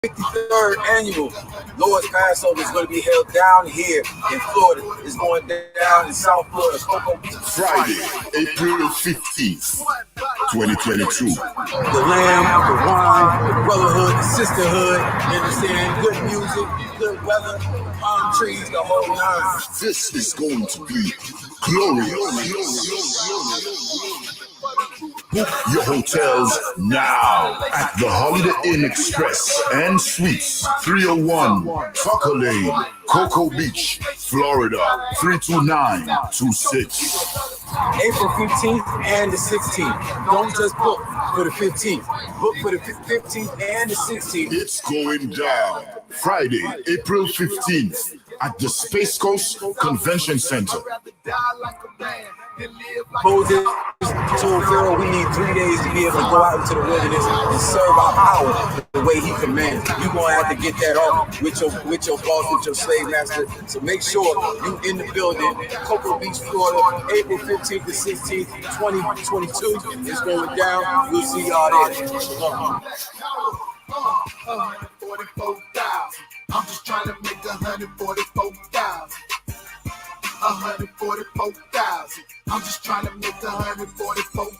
53rd annual Lord's Passover is going to be held down here in Florida. It's going down in South Florida, Cocoa Beach. Friday, April 15th, 2022. The lamb, the wine, the brotherhood, the sisterhood, you understand? Good music, good weather, palm trees, the whole nine. This is going to be glorious. Book your hotels now at the Holiday Inn Express and Suites, 301 Tucker Lane, Cocoa Beach, Florida, 32926. April 15th and the 16th. Don't just book for the 15th. Book for the 15th and the 16th. It's going down Friday, April 15th at the Space Coast Convention Center. Moses told Pharaoh we need 3 days to be able to go out into the wilderness and serve our power the way he commands. You're going to have to get that off with your boss, with your slave master. So make sure you in the building, Cocoa Beach, Florida, April 15th to 16th, 2022. It's going down. We'll see y'all there. I'm just trying to make 144,000. 144,000. I'm just trying to make 144,000.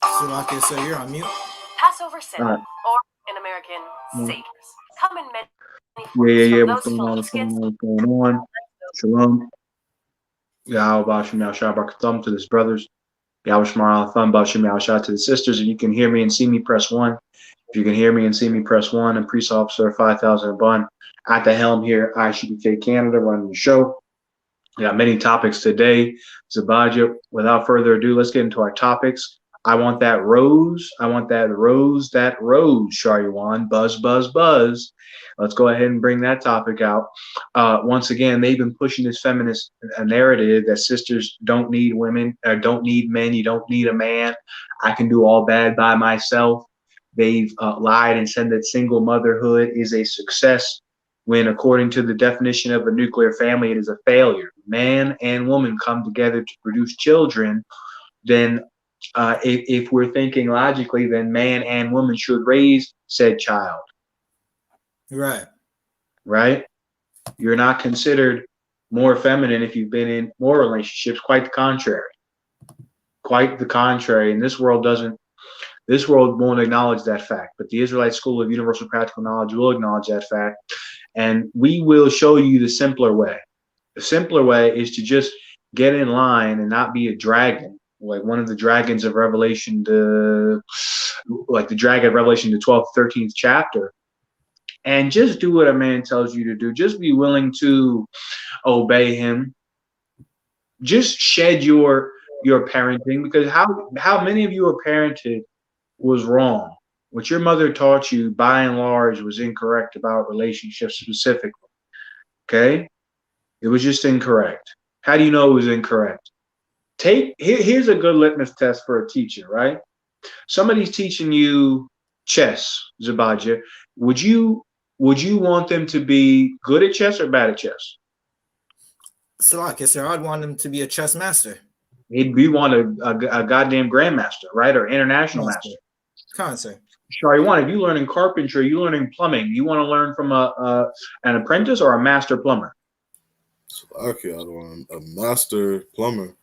Salaki, so you're on mute. Passover sin, or in American, Saviors. Come in many Yeah. forms from What's those going on? Shalom. Yahweh Shem Yahshua Barakatham to his brothers. Yahweh Shemar Alatham Bashem Yahshua to the sisters. If you can hear me and see me, press 1. If you can hear me and see me, press 1. And Priest Officer 5000 Bun at the helm here, I.S.U.P.K Canada, running the show. We got many topics today. Zabadja, without further ado, let's get into our topics. I want that rose. I want that rose, Shariwan. Buzz, buzz, buzz. Let's go ahead and bring that topic out. Once again, they've been pushing this feminist narrative that sisters don't need women, or don't need men. You don't need a man. I can do all bad by myself. They've lied and said that single motherhood is a success, when according to the definition of a nuclear family, it is a failure. Man and woman come together to produce children. Then if we're thinking logically, then man and woman should raise said child. Right? You're not considered more feminine if you've been in more relationships. Quite the contrary. And this world won't acknowledge that fact. But the Israelite School of Universal Practical Knowledge will acknowledge that fact. And we will show you the simpler way. The simpler way is to just get in line and not be a dragon, like one of the dragons of Revelation, like the dragon of Revelation, the 12th, 13th chapter. And just do what a man tells you to do. Just be willing to obey him. Just shed your parenting, because how many of you are parented was wrong. What your mother taught you, by and large, was incorrect about relationships specifically. Okay? It was just incorrect. How do you know it was incorrect? Here's a good litmus test for a teacher, right? Somebody's teaching you chess, Zabadja. Would you want them to be good at chess or bad at chess? Salaki, sir, I'd want them to be a chess master. We want a goddamn grandmaster, right? Or international master. Come on, sir. Sure, if you're learning carpentry, you're learning plumbing, you want to learn from an apprentice or a master plumber? Okay, I want a master plumber.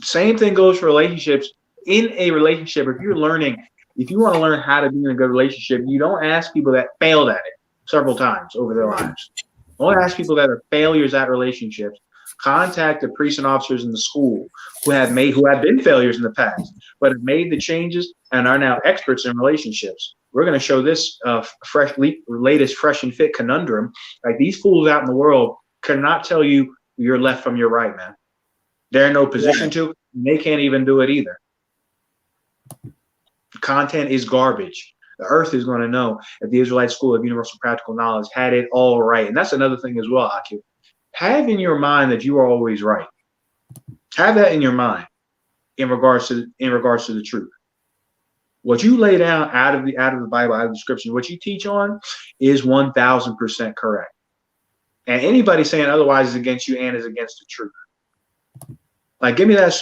Same thing goes for relationships. In a relationship, if you want to learn how to be in a good relationship, you don't ask people that failed at it several times over their lives. Don't ask people that are failures at relationships. Contact the priests and officers in the school who have been failures in the past, but have made the changes and are now experts in relationships. We're going to show this latest fresh and fit conundrum. Like, these fools out in the world cannot tell you your left from your right, man. They're in no position to. And they can't even do it either. Content is garbage. The earth is going to know that the Israelite School of Universal Practical Knowledge had it all right. And that's another thing as well, Akil. Have in your mind that you are always right. Have that in your mind in regards to the truth. What you lay down out of the Bible, out of the scriptures, what you teach on is 1000% correct. And anybody saying otherwise is against you and is against the truth. Like, give me that.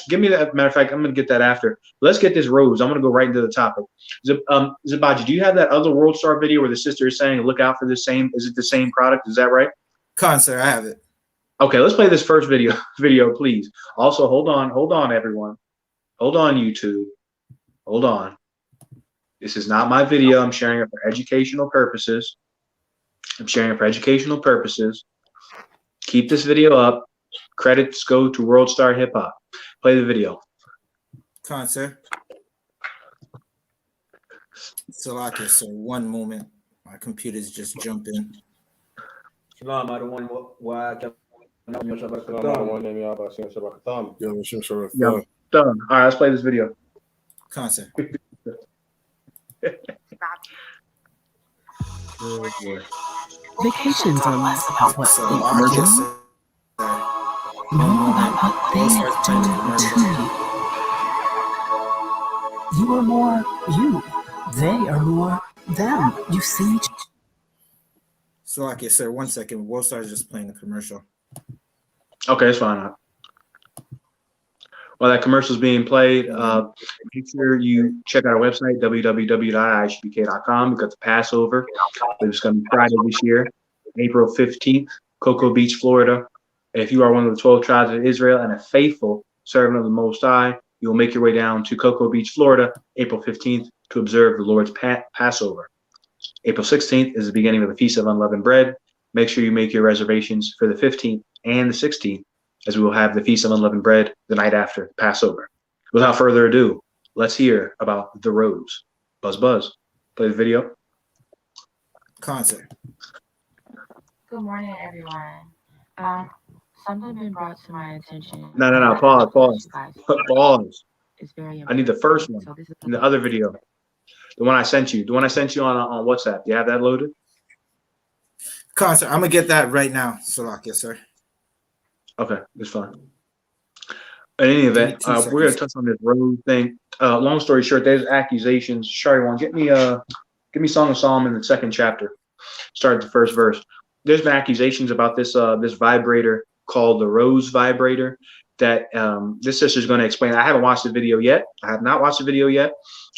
Matter of fact, I'm gonna get that after. Let's get this rose. I'm gonna go right into the topic. Zabaji, do you have that other World Star video where the sister is saying, "Look out for the same"? Is it the same product? Is that right? Sir, I have it. Okay, let's play this first video, please. Also, hold on, everyone. Hold on, YouTube. Hold on. This is not my video. I'm sharing it for educational purposes. Keep this video up. Credits go to World Star Hip Hop. Play the video. Sir. Salakia, sir. One moment. My computer's just jumping. Shalom, I don't want why I kept. Yeah, done. All right, let's play this video. Sir. Vacations are less about what they do, more about what they do to you. You are more you. They are more them. You see? Salakia, sir. 1 second. World Star is just playing the commercial. Okay, it's fine. While that commercial is being played, make sure you check out our website, www.isupk.com. We've got the Passover. It's going to be Friday this year, April 15th, Cocoa Beach, Florida. If you are one of the 12 tribes of Israel and a faithful servant of the Most High, you will make your way down to Cocoa Beach, Florida, April 15th to observe the Lord's Passover. April 16th is the beginning of the Feast of Unleavened Bread. Make sure you make your reservations for the 15th and the 16th, as we will have the Feast of Unleavened Bread the night after Passover. Without further ado, let's hear about the rose. Buzz, buzz. Play the video. Concert. Good morning, everyone. Something been brought to my attention. No. Pause. Pause. It's very I need the first one in the other video. The one I sent you. The one I sent you on WhatsApp. Do you have that loaded? Concert. I'm going to get that right now. Salakia, sir. Okay, it's fine. In any event, we're going to touch on this road thing. Long story short, there's accusations. Shari, give me Song of Solomon in the 2nd chapter. Start at the 1st verse. There's been accusations about this this vibrator called the Rose vibrator that this sister's going to explain. I haven't watched the video yet. I have not watched the video yet.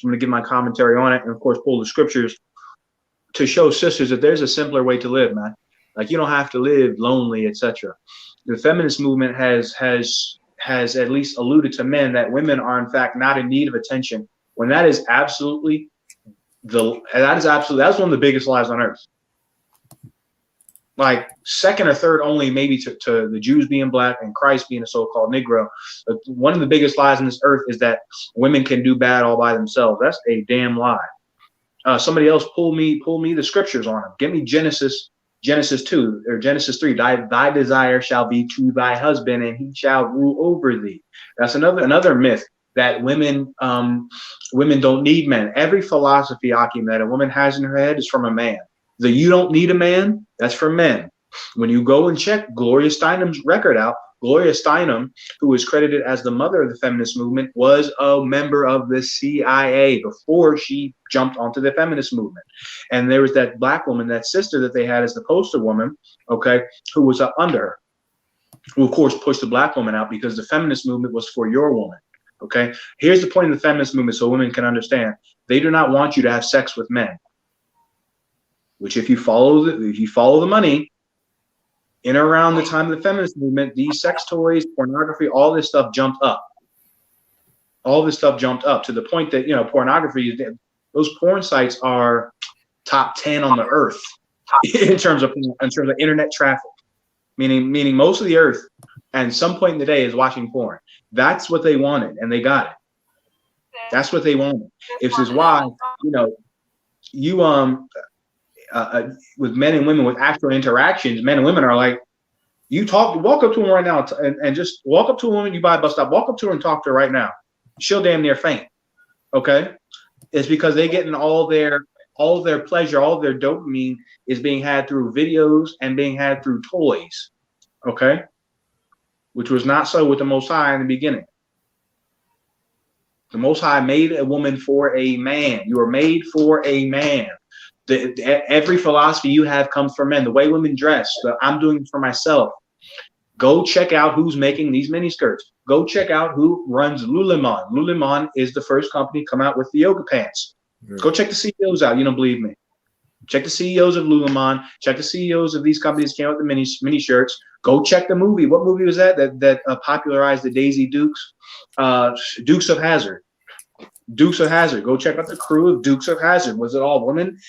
I'm going to give my commentary on it and, of course, pull the scriptures to show sisters that there's a simpler way to live, man. Like, you don't have to live lonely, etc. The feminist movement has at least alluded to men that women are in fact not in need of attention, when that is absolutely that's one of the biggest lies on earth. Like, second or third only maybe to the Jews being black and Christ being a so-called Negro. But one of the biggest lies on this earth is that women can do bad all by themselves. That's a damn lie. Somebody else pull me the scriptures on them. Give me Genesis 2 or Genesis 3. Thy desire shall be to thy husband, and he shall rule over thee. That's another myth, that women don't need men. Every philosophy, Akim, that a woman has in her head is from a man. The you don't need a man, that's for men. When you go and check Gloria Steinem's record out, Gloria Steinem, who is credited as the mother of the feminist movement, was a member of the CIA before she jumped onto the feminist movement. And there was that black woman, that sister that they had as the poster woman, okay, who was up under her, who of course pushed the black woman out because the feminist movement was for your woman. Okay, here's the point of the feminist movement so women can understand. They do not want you to have sex with men. Which, if you follow the money, in or around the time of the feminist movement, these sex toys, pornography, all this stuff jumped up. All this stuff jumped up to the point that, pornography, those porn sites are top 10 on the earth in terms of internet traffic. Meaning most of the earth, and some point in the day, is watching porn. That's what they wanted, and they got it. That's what they wanted. This is why, with men and women with actual interactions, men and women are like, walk up to them right now and just walk up to a woman you buy a bus stop, walk up to her and talk to her right now. She'll damn near faint. Okay? It's because they're getting all their pleasure, all their dopamine is being had through videos and being had through toys. Okay? Which was not so with the Most High in the beginning. The Most High made a woman for a man. You are made for a man. Every philosophy you have comes from men. The way women dress, I'm doing it for myself. Go check out who's making these miniskirts. Go check out who runs Lululemon. Lululemon is the first company to come out with the yoga pants. Go check the CEOs out. You don't believe me? Check the CEOs of Lululemon. Check the CEOs of these companies that came out with the mini shirts. Go check the movie. What movie was that popularized the Daisy Dukes? Dukes of Hazzard. Dukes of Hazzard. Go check out the crew of Dukes of Hazzard. Was it all women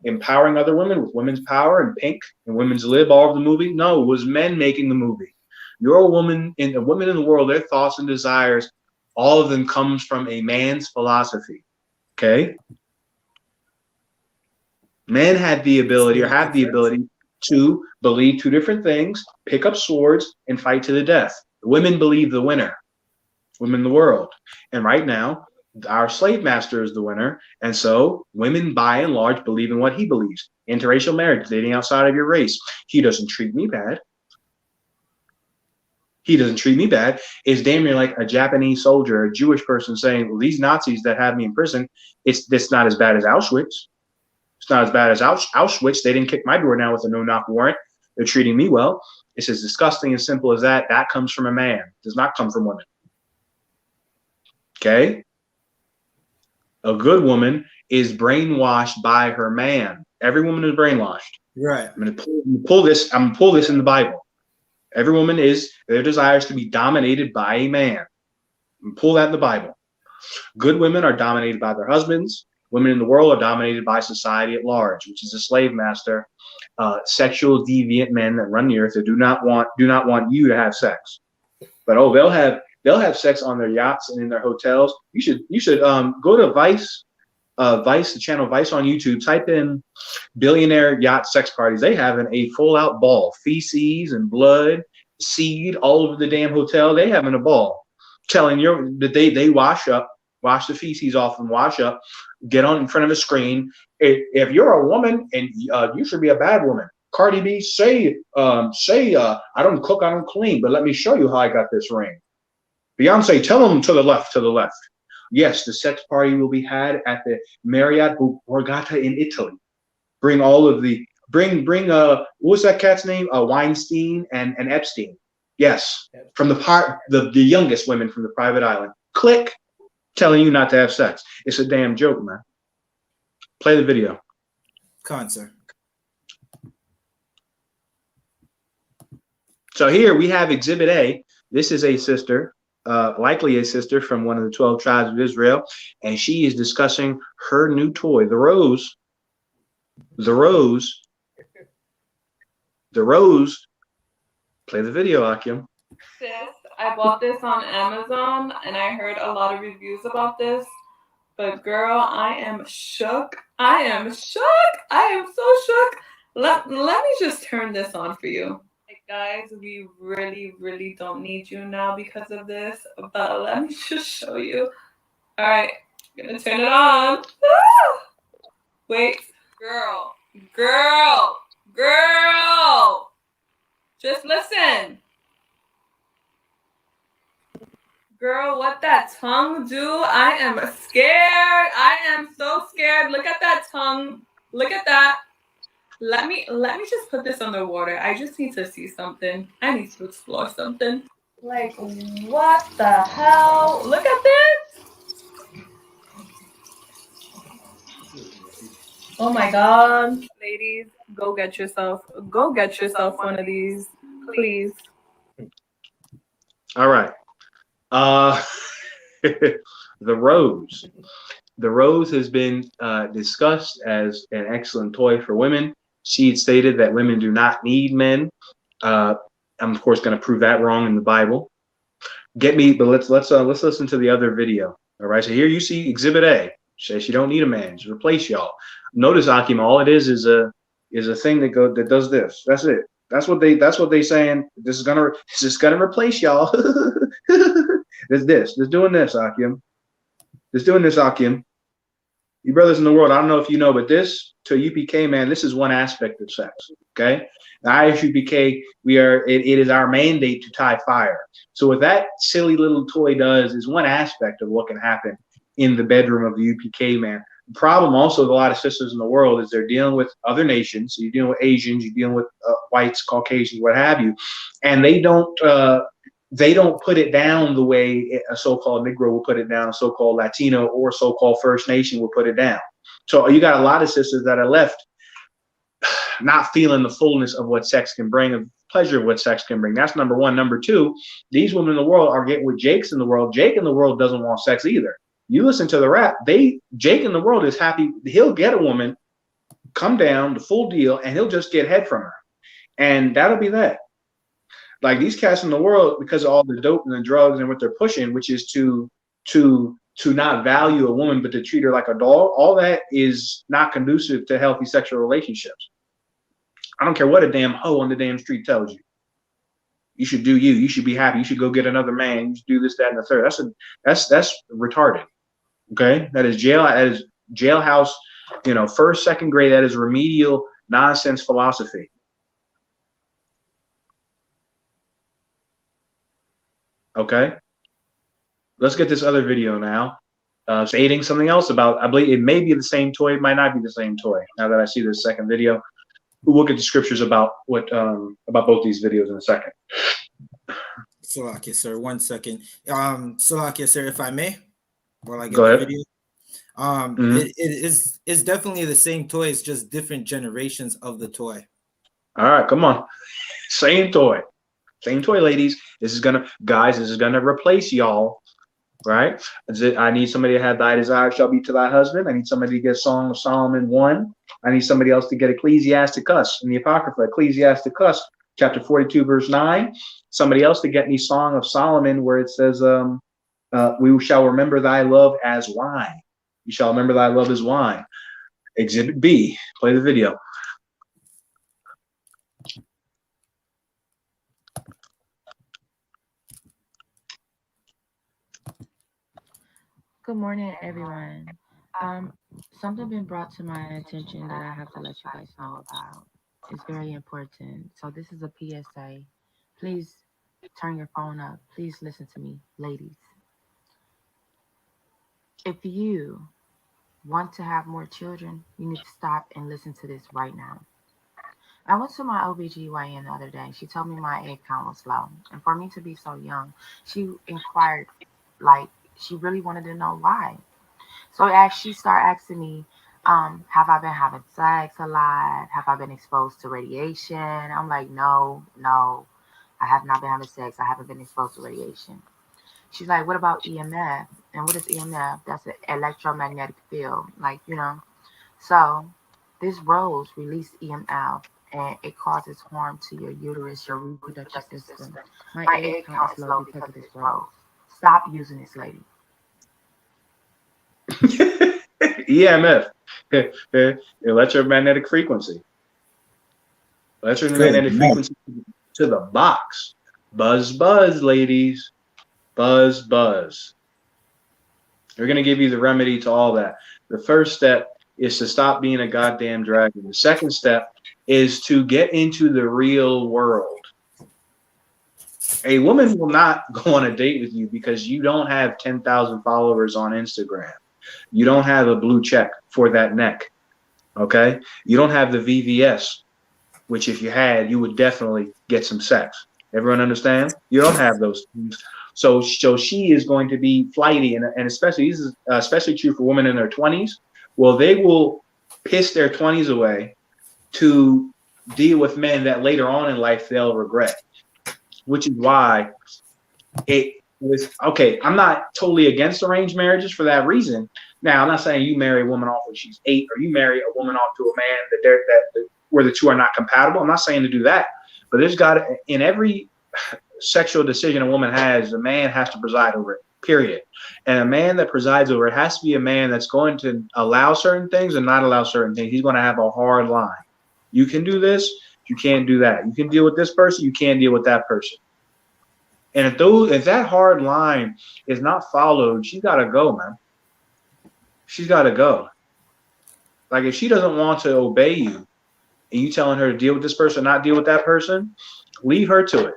empowering other women with women's power and pink and women's lib all of the movie? No, it was men making the movie. You're a woman in the women in the world, their thoughts and desires, all of them comes from a man's philosophy. Okay? Men had the ability or have the ability to believe two different things, pick up swords, and fight to the death. Women believe the winner. Women in the world. And right now, our slave master is the winner, and so women by and large believe in what he believes. Interracial marriage, dating outside of your race. He doesn't treat me bad. He doesn't treat me bad. It's damn near like a Japanese soldier, a Jewish person saying, well, these Nazis that have me in prison, it's not as bad as Auschwitz. It's not as bad as Auschwitz. They didn't kick my door down with a no-knock warrant. They're treating me well. It's as disgusting and simple as that. That comes from a man. It does not come from women. Okay? A good woman is brainwashed by her man. Every woman is brainwashed. Right. I'm gonna pull this in the Bible. Every woman their desire is to be dominated by a man. And pull that in the Bible. Good women are dominated by their husbands. Women in the world are dominated by society at large, which is a slave master, sexual deviant men that run the earth that do not want you to have sex. But they'll have sex on their yachts and in their hotels. You should go to Vice, the channel Vice on YouTube. Type in billionaire yacht sex parties. They having a full out ball, feces and blood, seed all over the damn hotel. They having a ball, telling you that they wash the feces off and wash up. Get on in front of a screen. If you're a woman and you should be a bad woman. Cardi B say I don't cook, I don't clean, but let me show you how I got this ring. Beyonce, tell them to the left. Yes, the sex party will be had at the Marriott Borgata in Italy. Bring all of the what was that cat's name? Weinstein and Epstein. Yes, from the youngest women from the private island. Click, telling you not to have sex. It's a damn joke, man. Play the video. Concert. So here we have Exhibit A. This is a sister. Likely a sister from one of the 12 tribes of Israel, and she is discussing her new toy, the rose. Play the video, Akim. Sis, I bought this on Amazon, and I heard a lot of reviews about this, but girl, I am shook. I am so shook. Let me just turn this on for you. Guys, we really don't need you now because of this, but let me just show you. All right, I'm gonna turn it on. Ah! Wait, girl, just listen. Girl, what that tongue do? I am scared. I am so scared. Look at that tongue. Look at that. Let me just put this underwater. I just need to see something. I need to explore something. Like, what the hell? Look at this. Oh my God. Ladies, go get yourself one of these, please. All right. The rose. The rose has been discussed as an excellent toy for women. She had stated that women do not need men. I'm of course going to prove that wrong in the Bible. But let's listen to the other video. All right. So here you see Exhibit A. Says she don't need a man. Just replace y'all. Notice, Akim, all it is a thing that does this. That's it. That's what they saying. This is gonna replace y'all. There's this. There's doing this, Akim. There's doing this, Akim. You brothers in the world, I don't know if you know, but this to UPK, man, this is one aspect of sex. Okay, the I.S.U.P.K, it is our mandate to tie fire. So what that silly little toy does is one aspect of what can happen in the bedroom of the UPK man. the problem also with a lot of sisters in the world is they're dealing with other nations. So you're dealing with Asians, you're dealing with whites, Caucasians, what have you, and they don't put it down the way a so-called Negro will put it down, a so-called Latino or so-called First Nation will put it down. So you got a lot of sisters that are left not feeling the fullness of what sex can bring, of pleasure of what sex can bring. That's number one. Number two, these women in the world are getting with Jake's in the world. Jake in the world doesn't want sex either. You listen to the rap, Jake in the world is happy. He'll get a woman, come down, the full deal, and he'll just get head from her. And that'll be that. Like these cats in the world, because of all the dope and the drugs and what they're pushing, which is to not value a woman, but to treat her like a dog, all that is not conducive to healthy sexual relationships. I don't care what a damn hoe on the damn street tells you. You should do you. You should be happy. You should go get another man. You should do this, that, and the third. That's retarded. Okay, that is jailhouse. First, second grade. That is remedial nonsense philosophy. Okay, let's get this other video now. Stating something else about. I believe it may be the same toy. It might not be the same toy. Now that I see this second video, we'll look at the scriptures about what about both these videos in a second. Salakia, sir. 1 second. Salakia, sir, if I may, while I get Go the ahead. video. It's definitely the same toy. It's just different generations of the toy. All right, come on. Same toy, ladies. This is gonna replace y'all, right? I need somebody to have thy desire shall be to thy husband. I need somebody to get Song of Solomon 1. I need somebody else to get Ecclesiasticus in the Apocrypha, Ecclesiasticus chapter 42 verse 9. Somebody else to get me Song of Solomon where it says, we shall remember thy love as wine. You shall remember thy love as wine. Exhibit B. Play the video. Good morning, everyone. Something been brought to my attention that I have to let you guys know about. It's very important. So this is a PSA. Please turn your phone up. Please listen to me, ladies. If you want to have more children, you need to stop and listen to this right now. I went to my OBGYN the other day. She told me my egg count was low. And for me to be so young, she inquired, she really wanted to know why. So as she started asking me, have I been having sex a lot? Have I been exposed to radiation? I'm like, no, I have not been having sex. I haven't been exposed to radiation. She's like, what about EMF? And what is EMF? That's an electromagnetic field, So this rose released EMF, and it causes harm to your uterus, your reproductive system. My egg count is low because of this rose. Stop using this, lady. EMF, electromagnetic frequency. Electromagnetic frequency to the box. Buzz, buzz, ladies. Buzz, buzz. We're going to give you the remedy to all that. The first step is to stop being a goddamn dragon. The second step is to get into the real world. A woman will not go on a date with you because you don't have 10,000 followers on Instagram. You don't have a blue check for that neck. Okay? You don't have the VVS, which if you had, you would definitely get some sex. Everyone understand? You don't have those things. So she is going to be flighty, and especially this is especially true for women in their 20s. Well, they will piss their 20s away to deal with men that later on in life they'll regret, which is why it was okay. I'm not totally against arranged marriages for that reason. Now, I'm not saying you marry a woman off when she's 8 or you marry a woman off to a man that where the two are not compatible. I'm not saying to do that, but there's got to, in every sexual decision a woman has, a man has to preside over it, period. And a man that presides over it has to be a man that's going to allow certain things and not allow certain things. He's going to have a hard line. You can do this, you can't do that. You can deal with this person, you can't deal with that person. And if that hard line is not followed, she's got to go, man. She's got to go. Like if she doesn't want to obey you and you telling her to deal with this person, not deal with that person, leave her to it.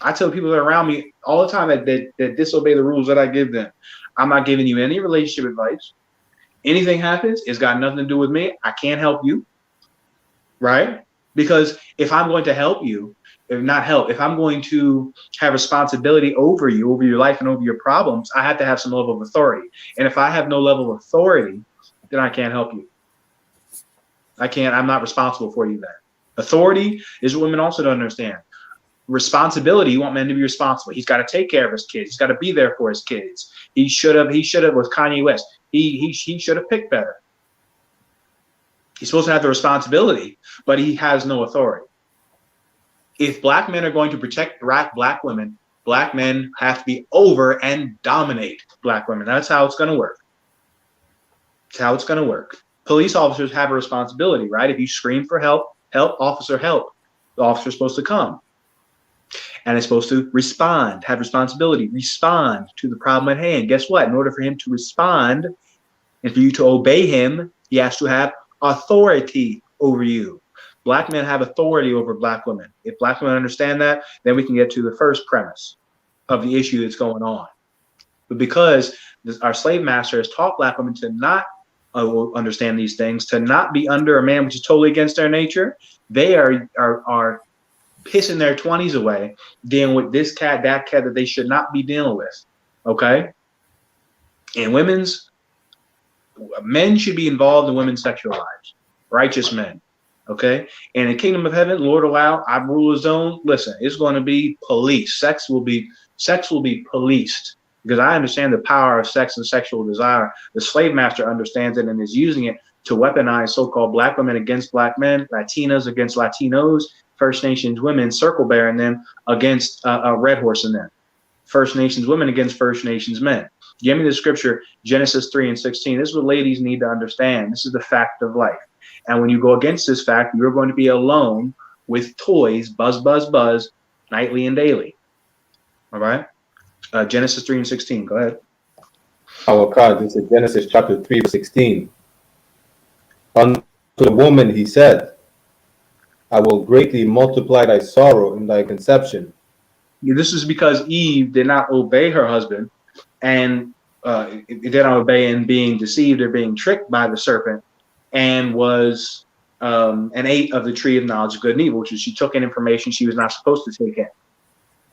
I tell people that are around me all the time that disobey the rules that I give them. I'm not giving you any relationship advice, anything happens, it's got nothing to do with me. I can't help you, right? Because if I'm going to help you, if I'm going to have responsibility over you, over your life and over your problems, I have to have some level of authority. And if I have no level of authority, then I can't help you. I'm not responsible for you then. Authority is what women also don't understand. Responsibility, you want men to be responsible. He's got to take care of his kids. He's got to be there for his kids. He should have with Kanye West. He should have picked better. He's supposed to have the responsibility, but he has no authority. If black men are going to protect black women, black men have to be over and dominate black women. That's how it's going to work. That's how it's going to work. Police officers have a responsibility, right? If you scream for help, officer, help. The officer's supposed to come. And it's supposed to respond, have responsibility, respond to the problem at hand. Guess what? In order for him to respond and for you to obey him, he has to have authority over you. Black men have authority over black women. If black women understand that, then we can get to the first premise of the issue that's going on. But because our slave master has taught black women to not understand these things, to not be under a man which is totally against their nature, they are pissing their 20s away dealing with this cat, that cat that they should not be dealing with. Okay? And men should be involved in women's sexual lives. Righteous men. Okay? And in the kingdom of heaven, Lord allow, I rule a zone. Listen, it's going to be police. Sex will be policed. Because I understand the power of sex and sexual desire. The slave master understands it and is using it to weaponize so-called black women against black men, Latinas against Latinos, First Nations women, circle bearing them against red horse and them. First Nations women against First Nations men. Give me the scripture, Genesis 3:16. This is what ladies need to understand. This is the fact of life. And when you go against this fact, you're going to be alone with toys, buzz, buzz, buzz, nightly and daily. All right? Genesis 3:16. Go ahead. Our God, this is Genesis chapter 3:16. Unto the woman he said, I will greatly multiply thy sorrow in thy conception. This is because Eve did not obey her husband and did not obey in being deceived or being tricked by the serpent and was and ate of the tree of knowledge of good and evil, which is she took in information she was not supposed to take in.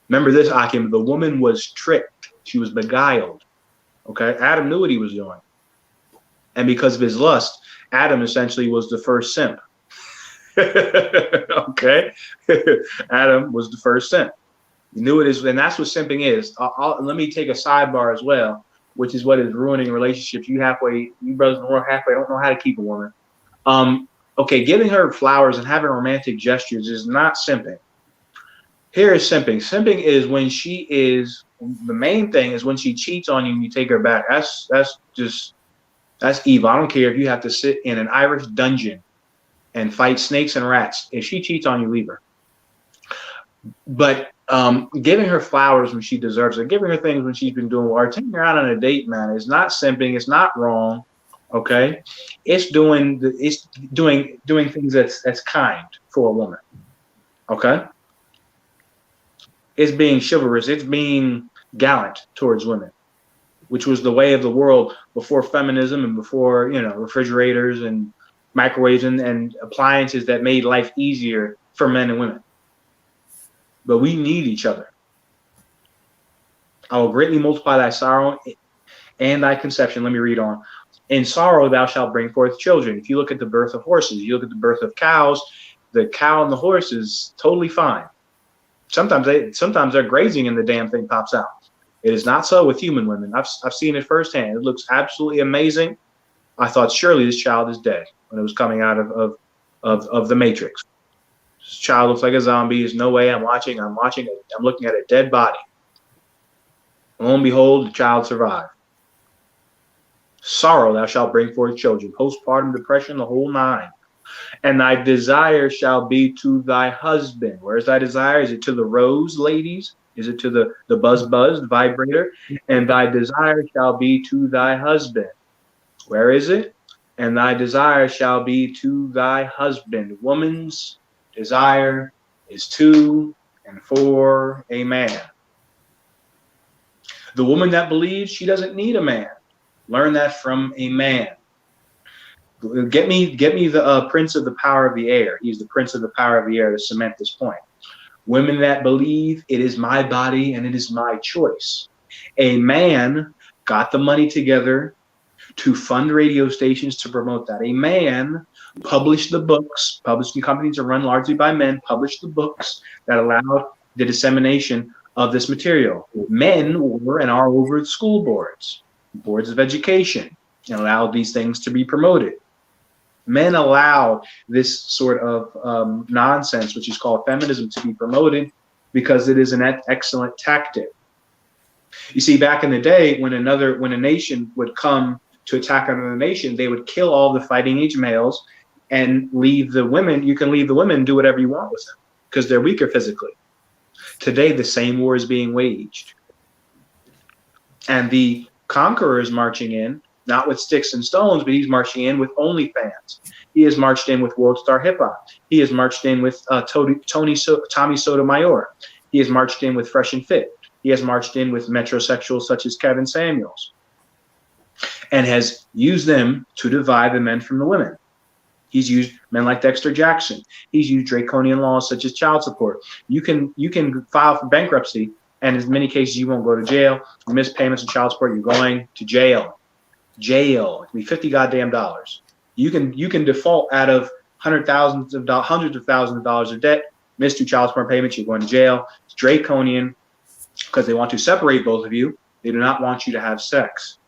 Remember this, Akim, the woman was tricked. She was beguiled. Okay, Adam knew what he was doing. And because of his lust, Adam essentially was the first simp. Okay, Adam was the first simp. You knew it is, and that's what simping is. Let me take a sidebar as well, which is what is ruining relationships. You brothers halfway don't know how to keep a woman. Okay, giving her flowers and having romantic gestures is not simping. Here is simping. Simping is when the main thing is when she cheats on you and you take her back. That's evil. I don't care if you have to sit in an Irish dungeon and fight snakes and rats. If she cheats on you, leave her. But giving her flowers when she deserves it, giving her things when she's been doing well, or taking her out on a date, man, is not simping. It's not wrong. Okay, it's doing things that's kind for a woman. Okay, it's being chivalrous. It's being gallant towards women, which was the way of the world before feminism and before refrigerators and microwaves and appliances that made life easier for men and women. But we need each other. I will greatly multiply thy sorrow and thy conception. Let me read on. In sorrow thou shalt bring forth children. If you look at the birth of horses, you look at the birth of cows, the cow and the horse is totally fine. Sometimes they're grazing and the damn thing pops out. It is not so with human women. I've seen it firsthand. It looks absolutely amazing. I thought surely this child is dead when it was coming out of the Matrix. This child looks like a zombie. There's no way. I'm looking at a dead body. Lo and behold, the child survived. Sorrow thou shalt bring forth children, postpartum depression, the whole nine. And thy desire shall be to thy husband. Where's thy desire? Is it to the rose, ladies? Is it to the buzz, the vibrator? And thy desire shall be to thy husband. Where is it? And thy desire shall be to thy husband. Woman's desire is to and for a man. The woman that believes she doesn't need a man, learn that from a man. Get me the prince of the power of the air. He's the prince of the power of the air to cement this point. Women that believe it is my body and it is my choice. A man got the money together to fund radio stations to promote that. A man published the books. Publishing companies are run largely by men. Published the books that allowed the dissemination of this material. Men were and are over school boards, boards of education, and allowed these things to be promoted. Men allow this sort of nonsense, which is called feminism, to be promoted because it is an excellent tactic. You see, back in the day, when a nation would come to attack another nation, they would kill all the fighting age males and leave the women. You can leave the women and do whatever you want with them because they're weaker physically. Today, the same war is being waged. And the conqueror is marching in, not with sticks and stones, but he's marching in with OnlyFans. He has marched in with World Star Hip Hop. He has marched in with Tommy Sotomayor. He has marched in with Fresh and Fit. He has marched in with metrosexuals such as Kevin Samuels and has used them to divide the men from the women. He's used men like Dexter Jackson. He's used draconian laws such as child support. You can file for bankruptcy, and in many cases you won't go to jail. You miss payments of child support, you're going to jail. Jail. It can be $50 goddamn dollars. You can default out of hundreds of thousands of dollars of debt, miss 2 child support payments, you're going to jail. It's draconian because they want to separate both of you. They do not want you to have sex.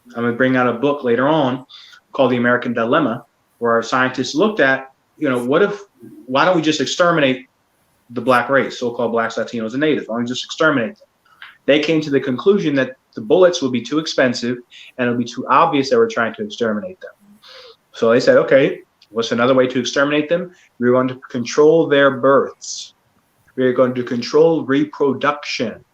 I'm going to bring out a book later on called The American Dilemma, where our scientists looked at, why don't we just exterminate the black race, so-called blacks, Latinos, and natives? Why don't we just exterminate them? They came to the conclusion that the bullets would be too expensive and it would be too obvious that we're trying to exterminate them. So they said, okay, what's another way to exterminate them? We're going to control their births. We're going to control reproduction.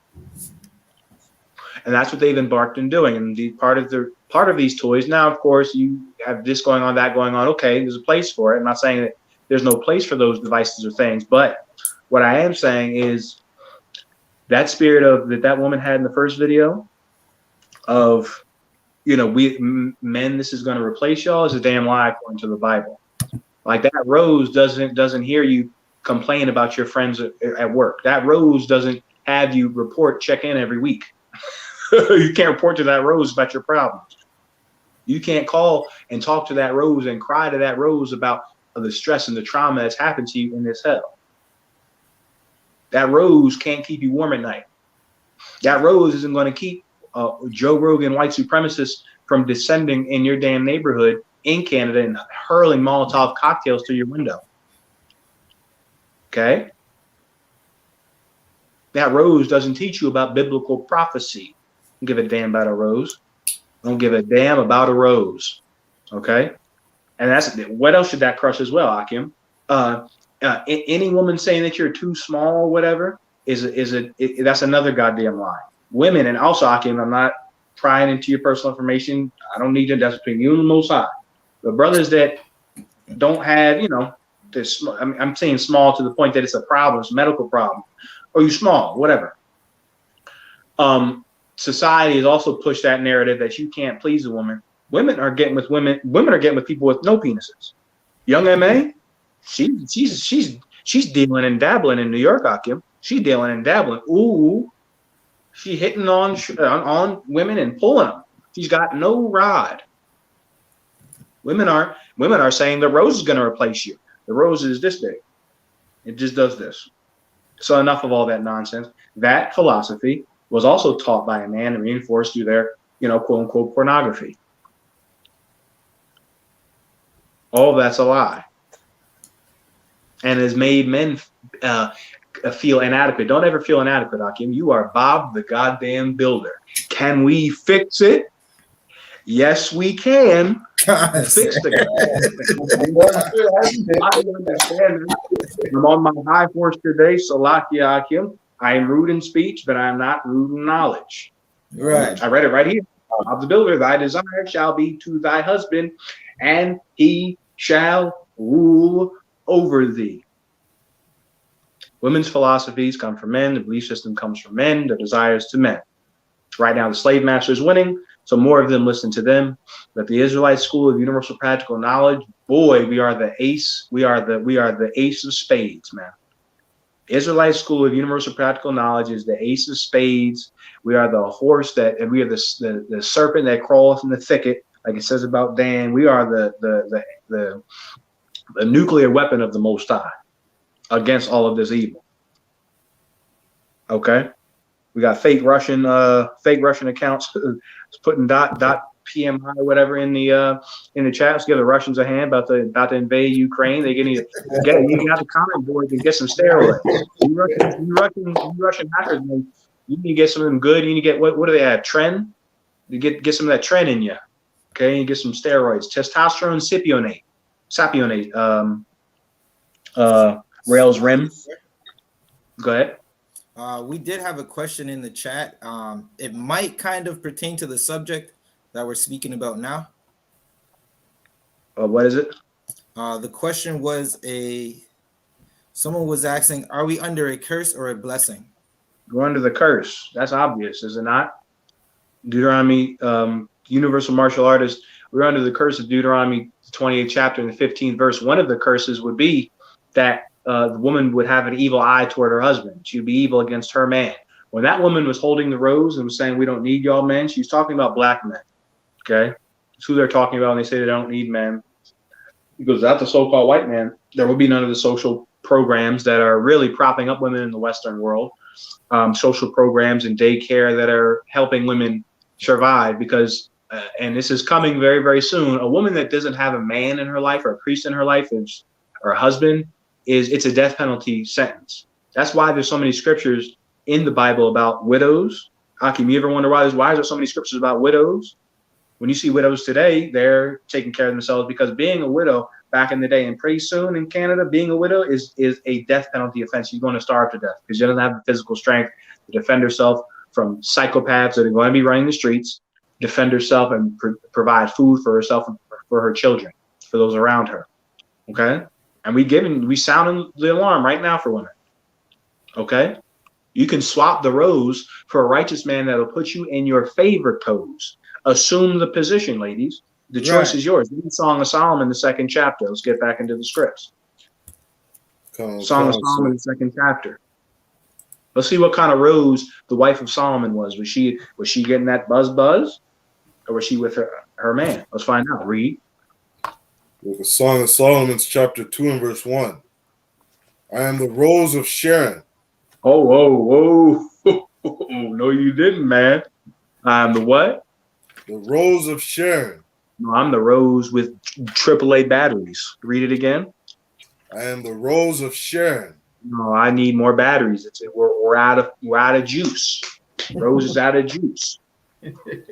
And that's what they've embarked in doing. And part of these toys, now, of course, you have this going on, that going on. Okay, there's a place for it. I'm not saying that there's no place for those devices or things. But what I am saying is that spirit that woman had in the first video of, we men, this is going to replace y'all, is a damn lie according to the Bible. Like that rose doesn't hear you complain about your friends at work. That rose doesn't have you check in every week. You can't report to that rose about your problems. You can't call and talk to that rose and cry to that rose about the stress and the trauma that's happened to you in this hell. That rose can't keep you warm at night. That rose isn't going to keep Joe Rogan white supremacists from descending in your damn neighborhood in Canada and hurling Molotov cocktails through your window. Okay? That rose doesn't teach you about biblical prophecy. Don't give a damn about a rose. Don't give a damn about a rose. Okay? And that's what else should that crush as well, Akim? Any woman saying that you're too small or whatever that's another goddamn lie. Women, and also Akim, I'm not prying into your personal information. I don't need to. That's between you and the Most High. The brothers that don't have, I'm saying small to the point that it's a problem, it's a medical problem, or you small, whatever. Society has also pushed that narrative that you can't please a woman. Women are getting with women. Women are getting with people with no penises. Young M.A., she's dealing and dabbling in New York, Akim. She's dealing and dabbling. Ooh, she hitting on women and pulling them. She's got no rod. Women are saying the rose is going to replace you. The rose is this big. It just does this. So enough of all that nonsense. That philosophy was also taught by a man and reinforced through their, quote unquote pornography. All of that's a lie. And has made men feel inadequate. Don't ever feel inadequate, Akim. You are Bob the goddamn Builder. Can we fix it? Yes, we can. Fix the I'm on my high horse today, Salakia Akim. I am rude in speech, but I am not rude in knowledge. Right. I read it right here. Bob the Builder, thy desire shall be to thy husband, and he shall rule over thee. Women's philosophies come from men. The belief system comes from men. The desires to men. Right now, the slave master is winning. So more of them listen to them. But the Israelite School of Universal Practical Knowledge, boy, we are the ace. We are the ace of spades, man. Israelite School of Universal Practical Knowledge is the ace of spades. We are the horse and we are the serpent that crawls in the thicket, like it says about Dan. We are the nuclear weapon of the Most High against all of this evil. Okay, we got fake Russian accounts putting dot PMI or whatever in the chat. Let's give the Russians a hand about to invade Ukraine. They need to get out the comment board and get some steroids. You Russian hackers, man, you need to get some of them good. You need to get what do they have? Tren? You get some of that tren in you. Okay, you get some steroids, testosterone, sapionate, Rails Rim. Go ahead. We did have a question in the chat. It might kind of pertain to the subject that we're speaking about now. What is it? The question was someone was asking, are we under a curse or a blessing? We're under the curse. That's obvious, is it not? Deuteronomy, Universal Martial Artist, we're under the curse of Deuteronomy 28th chapter and the 15th verse. One of the curses would be that the woman would have an evil eye toward her husband. She would be evil against her man. When that woman was holding the rose and was saying, we don't need y'all men, she's talking about black men. Okay? That's who they're talking about when they say they don't need men. Because that's the so-called white man. There will be none of the social programs that are really propping up women in the Western world. Social programs and daycare that are helping women survive because, and this is coming very, very soon, a woman that doesn't have a man in her life or a priest in her life or a husband, it's a death penalty sentence. That's why there's so many scriptures in the Bible about widows. Hakeem, you ever wonder why is there so many scriptures about widows? When you see widows today, they're taking care of themselves because being a widow back in the day and pretty soon in Canada, being a widow is a death penalty offense. You're going to starve to death because you don't have the physical strength to defend herself from psychopaths that are going to be running the streets, defend herself and provide food for herself and for her children, for those around her. Okay? And we sounding the alarm right now for women. Okay? You can swap the rose for a righteous man that'll put you in your favorite pose. Assume the position, ladies. The choice is yours. Read Song of Solomon, the 2nd chapter. Let's get back into the scripts. Song of Solomon, the 2nd chapter. Let's see what kind of rose the wife of Solomon was. Was she getting that buzz, or was she with her man? Let's find out. Read. The Song of Solomon, chapter 2 and verse 1. I am the rose of Sharon. Oh, no, you didn't, man. I'm the what? The rose of Sharon. No, I'm the rose with AAA batteries. Read it again. I am the rose of Sharon. No, I need more batteries. We're out of juice. Rose is out of juice. The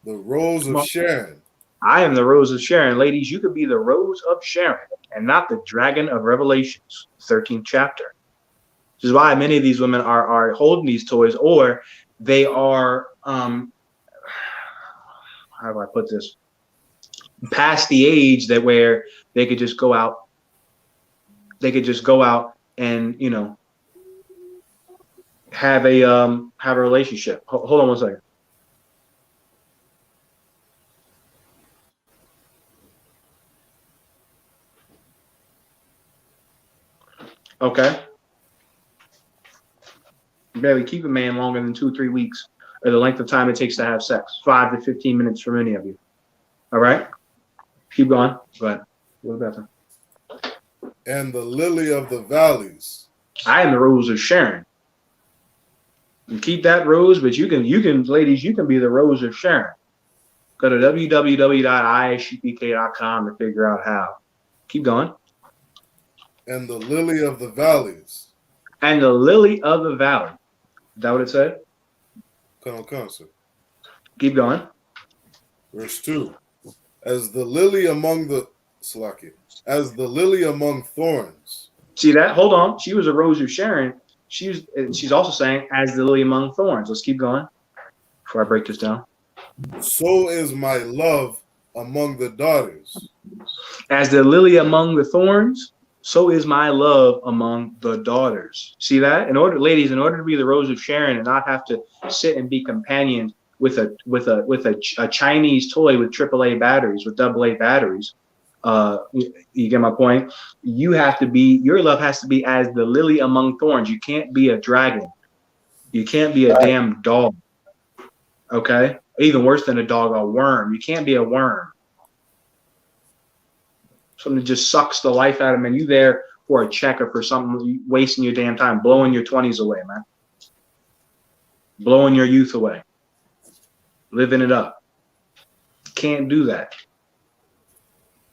rose of Sharon. I am the rose of Sharon. Ladies, you could be the rose of Sharon and not the dragon of Revelations, 13th chapter. Which is why many of these women are holding these toys, or they are how do I put this? Past the age that where they could just go out. They could just go out and have a relationship. Hold on one second. Okay. You barely keep a man longer than 2-3 weeks, or the length of time it takes to have sex. 5 to 15 minutes for many of you. All right? Keep going. Go ahead. Go to and the lily of the valleys. I am the rose of Sharon. You keep that rose, but you can, ladies, you can be the rose of Sharon. Go to www.isupk.com to figure out how. Keep going. And the lily of the valleys. And the lily of the valley. Is that what it said? Come on, sir. Keep going. Verse 2. As the lily among thorns. See that? Hold on. She was a rose of Sharon. She's also saying, as the lily among thorns. Let's keep going before I break this down. So is my love among the daughters. As the lily among the thorns, so is my love among the daughters. See that? Ladies, in order to be the rose of Sharon and not have to sit and be companioned a Chinese toy with AAA batteries, with AA batteries. You get my point? Your love has to be as the lily among thorns. You can't be a dragon. You can't be a damn dog. Okay? Even worse than a dog, a worm. You can't be a worm. Something that just sucks the life out of them. And you there for a check or for something, wasting your damn time, blowing your 20s away, man. Blowing your youth away. Living it up. Can't do that.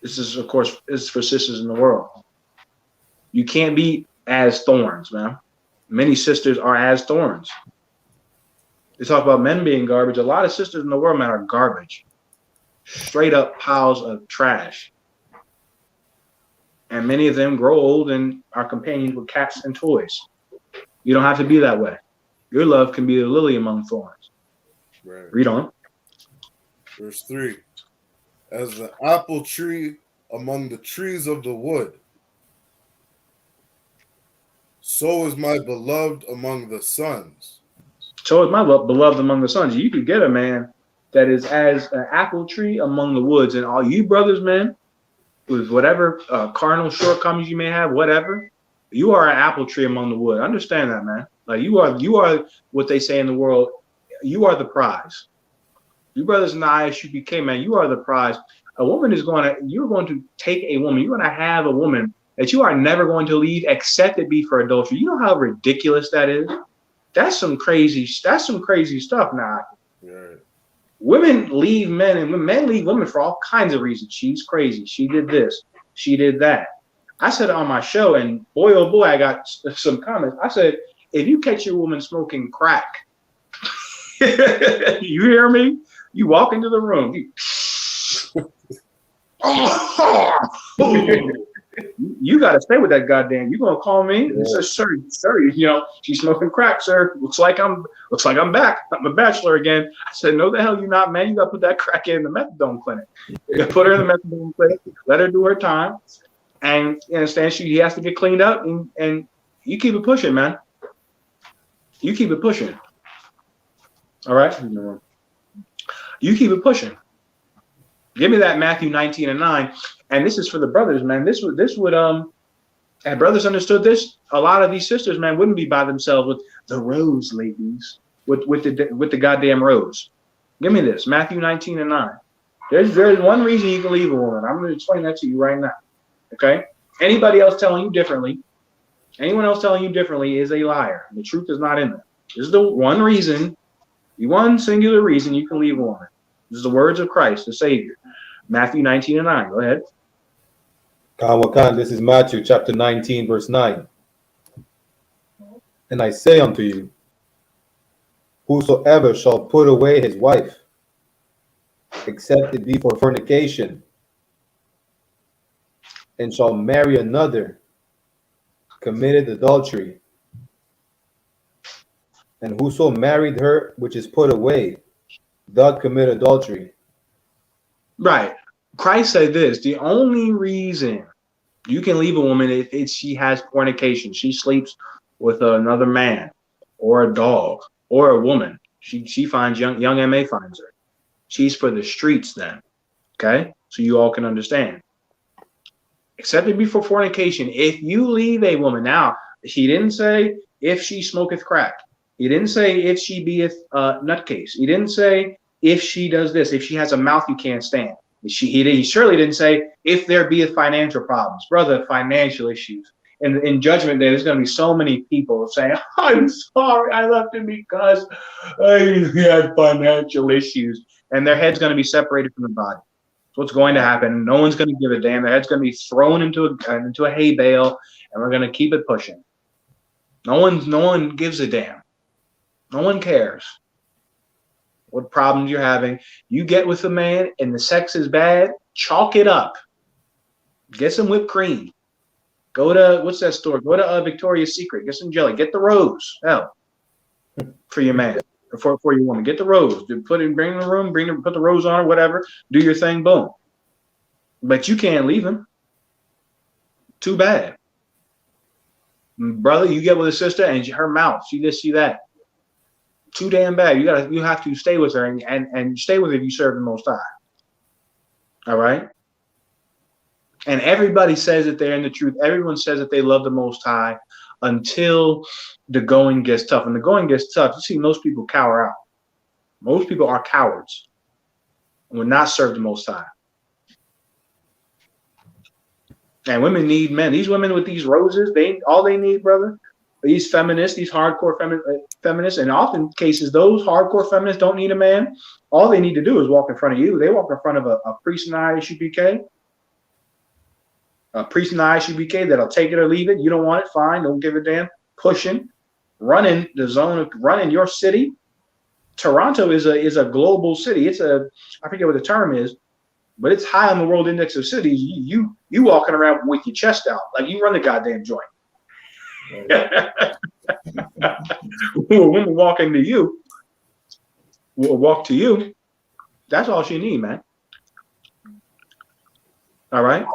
This is, of course, this is for sisters in the world. You can't be as thorns, man. Many sisters are as thorns. They talk about men being garbage. A lot of sisters in the world, man, are garbage. Straight up piles of trash. And many of them grow old and are companions with cats and toys. You don't have to be that way. Your love can be the lily among thorns. Right. Read on. Verse 3. As the apple tree among the trees of the wood, so is my beloved among the sons. So is my beloved among the sons. You could get a man that is as an apple tree among the woods. And all you brothers, men, with whatever carnal shortcomings you may have, whatever, you are an apple tree among the wood. Understand that, man. Like you are what they say in the world. You are the prize. You brothers in the I.S.U.P.K, man, you are the prize. You're going to take a woman. You're going to have a woman that you are never going to leave except it be for adultery. You know how ridiculous that is? That's some crazy stuff now. Right. Women leave men and men leave women for all kinds of reasons. She's crazy. She did this. She did that. I said it on my show, and boy, oh boy, I got some comments. I said, if you catch your woman smoking crack, you hear me? You walk into the room. You got to stay with that goddamn. You gonna call me? Yeah. He says, sir, you know she's smoking crack, sir. Looks like I'm back. I'm a bachelor again. I said, no, the hell you not, man. You got to put that crack in the methadone clinic. You got to put her in the methadone clinic. Let her do her time, and you understand he has to get cleaned up, and you keep it pushing, man. You keep it pushing. All right. You keep it pushing. Give me that Matthew 19:9. And this is for the brothers, man. This would and brothers understood this. A lot of these sisters, man, wouldn't be by themselves with the rose ladies, with the goddamn rose. Give me this, Matthew 19:9. There's one reason you can leave a woman. I'm going to explain that to you right now. Okay? Anybody else telling you differently, anyone else telling you differently is a liar. The truth is not in there. This is the one reason, the one singular reason you can leave a woman. This is the words of Christ, the Savior. Matthew 19:9. Go ahead. This is Matthew chapter 19, verse 9. And I say unto you, whosoever shall put away his wife, except it be for fornication, and shall marry another, committed adultery. And whoso married her which is put away, doth commit adultery. Right. Christ said this: the only reason you can leave a woman if she has fornication, she sleeps with another man, or a dog, or a woman. She finds young MA finds her. She's for the streets then. Okay? So you all can understand. Except it be for fornication. If you leave a woman, now he didn't say if she smoketh crack. He didn't say if she beeth nutcase. He didn't say if she does this, if she has a mouth you can't stand. He surely didn't say if there be financial problems. Brother, financial issues. And in Judgment Day, there's going to be so many people saying, I'm sorry, I left him because I had financial issues. And their head's going to be separated from the body. That's what's going to happen. No one's going to give a damn. Their head's going to be thrown into a hay bale, and we're going to keep it pushing. No one gives a damn. No one cares what problems you're having. You get with a man and the sex is bad, chalk it up. Get some whipped cream. Go to, what's that store? Go to Victoria's Secret. Get some jelly. Get the rose. Hell, for your man. Or for your woman. Get the rose. Bring it in the room. Put the rose on or whatever. Do your thing. Boom. But you can't leave him. Too bad. Brother, you get with a sister and her mouth. See this, see that. Too damn bad. You have to stay with her and stay with her if you serve the Most High. All right. And everybody says that they're in the truth. Everyone says that they love the Most High until the going gets tough. And the going gets tough. You see, most people cower out. Most people are cowards and will not serve the Most High. And women need men. These women with these roses, all they need, brother, these feminists, these hardcore feminists, and often cases, those hardcore feminists don't need a man. All they need to do is walk in front of you. They walk in front of a priest in the I.S.U.P.K. A priest in the I.S.U.P.K. that'll take it or leave it. You don't want it, fine. Don't give a damn. Pushing, running the zone, running your city. Toronto is a global city. I forget what the term is, but it's high on the world index of cities. You walking around with your chest out like you run the goddamn joint. When a woman walking to you, will walk to you. That's all she need, man. All right.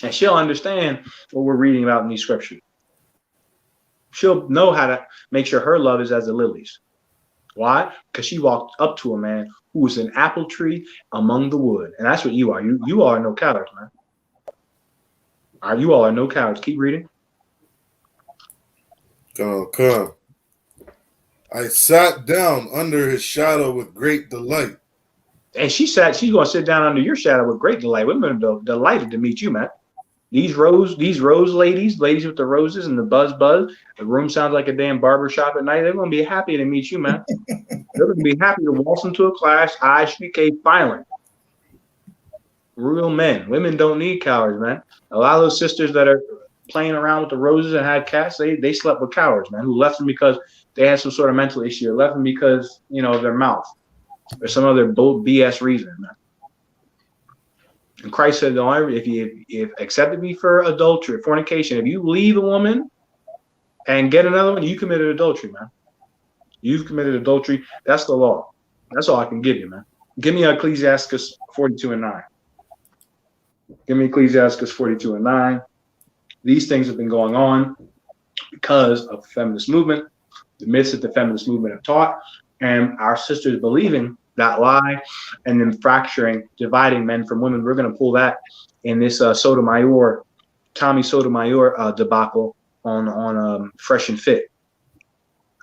And she'll understand what we're reading about in these scriptures. She'll know how to make sure her love is as the lilies. Why? Because she walked up to a man who was an apple tree among the wood. And that's what you are. You are no cowards, man. You all are no cowards. Keep reading. Come. I sat down under his shadow with great delight. And she's going to sit down under your shadow with great delight. Women are delighted to meet you, man. These rose ladies with the roses and the buzz. The room sounds like a damn barbershop at night. They're going to be happy to meet you, man. They're going to be happy to waltz into a class, I.S.U.P.K. filing. Real men. Women don't need cowards, man. A lot of those sisters that are playing around with the roses and had cats, they slept with cowards, man, who left them because they had some sort of mental issue, or left them because, of their mouth, or some other BS reason, man. And Christ said, if you accepted me for adultery, fornication, if you leave a woman and get another one, you committed adultery, man. You've committed adultery. That's the law. That's all I can give you, man. Give me Ecclesiastes 42:9. Give me Ecclesiastes 42:9. These things have been going on because of the feminist movement, the myths that the feminist movement have taught, and our sisters believing that lie, and then fracturing, dividing men from women. We're going to pull that in this Tommy Sotomayor debacle on Fresh and Fit,